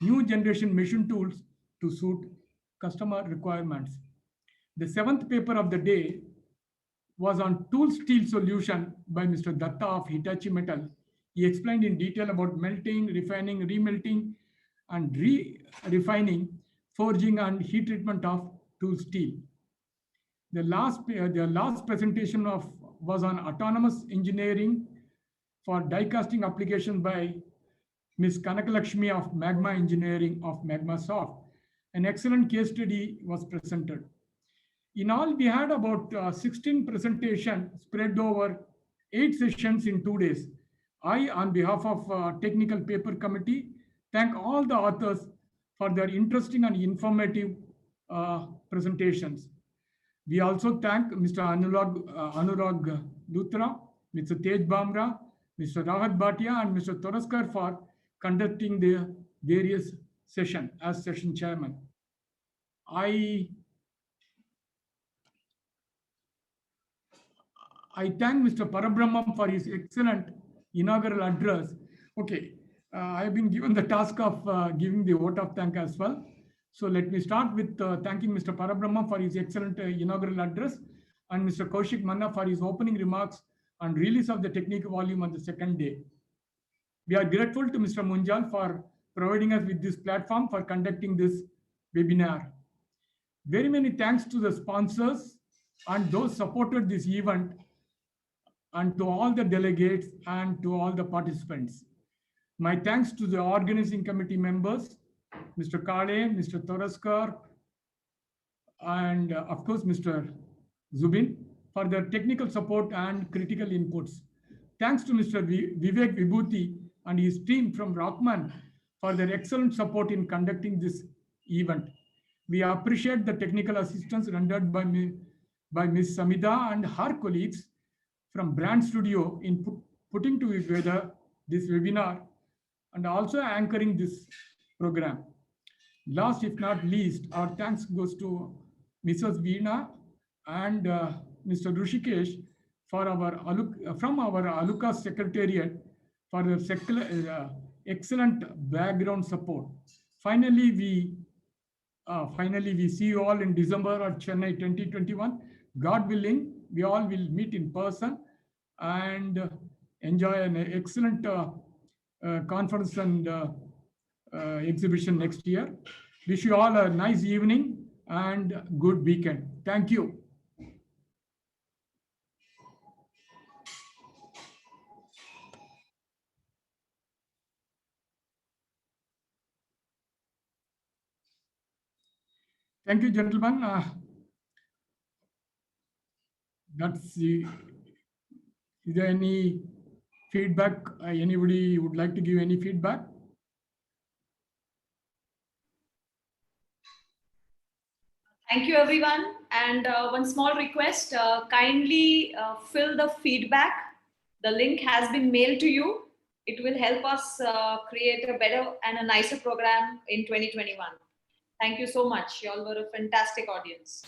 new generation machine tools to suit customer requirements. The seventh paper of the day was on tool steel solution by Mr. Datta of Hitachi Metal. He explained in detail about melting, refining, remelting, and refining, forging, and heat treatment of tool steel. The last presentation was on autonomous engineering for die casting application by Ms. Kanaka Lakshmi of Magma Engineering of MAGMASOFT. An excellent case study was presented. In all, we had about 16 presentations spread over 8 sessions in 2 days. I, on behalf of Technical Paper Committee, thank all the authors for their interesting and informative presentations. We also thank Mr. Anurag Luthra, Mr. Tej Bamra, Mr. Rahat Bhatia, and Mr. Toraskar for conducting the various sessions as session chairman. I thank Mr. Parabrahmam for his excellent inaugural address. Okay, I have been given the task of giving the vote of thanks as well. So let me start with thanking Mr. Parabrahmam for his excellent inaugural address, and Mr. Kaushik Manna for his opening remarks and release of the technical volume on the second day. We are grateful to Mr. Munjal for providing us with this platform for conducting this webinar. Very many thanks to the sponsors and those supported this event, and to all the delegates and to all the participants. My thanks to the organizing committee members, Mr. Kale, Mr. Toraskar, and of course, Mr. Zubin, for their technical support and critical inputs. Thanks to Mr. Vivek Vibhuti and his team from Rockman for their excellent support in conducting this event. We appreciate the technical assistance rendered by Ms. Samida and her colleagues from Brand Studio in putting together this webinar and also anchoring this program. Last, if not least, our thanks goes to Mrs. Veena and Mr. Rushikesh for from our ALUCAST Secretariat for their excellent background support. Finally, we see you all in December at Chennai 2021. God willing, we all will meet in person and enjoy an excellent conference and exhibition next year. Wish you all a nice evening and good weekend. Thank you. Thank you, gentlemen. Is there any feedback? Anybody would like to give any feedback? Thank you, everyone. And one small request, kindly fill the feedback. The link has been mailed to you. It will help us create a better and a nicer program in 2021. Thank you so much. You all were a fantastic audience.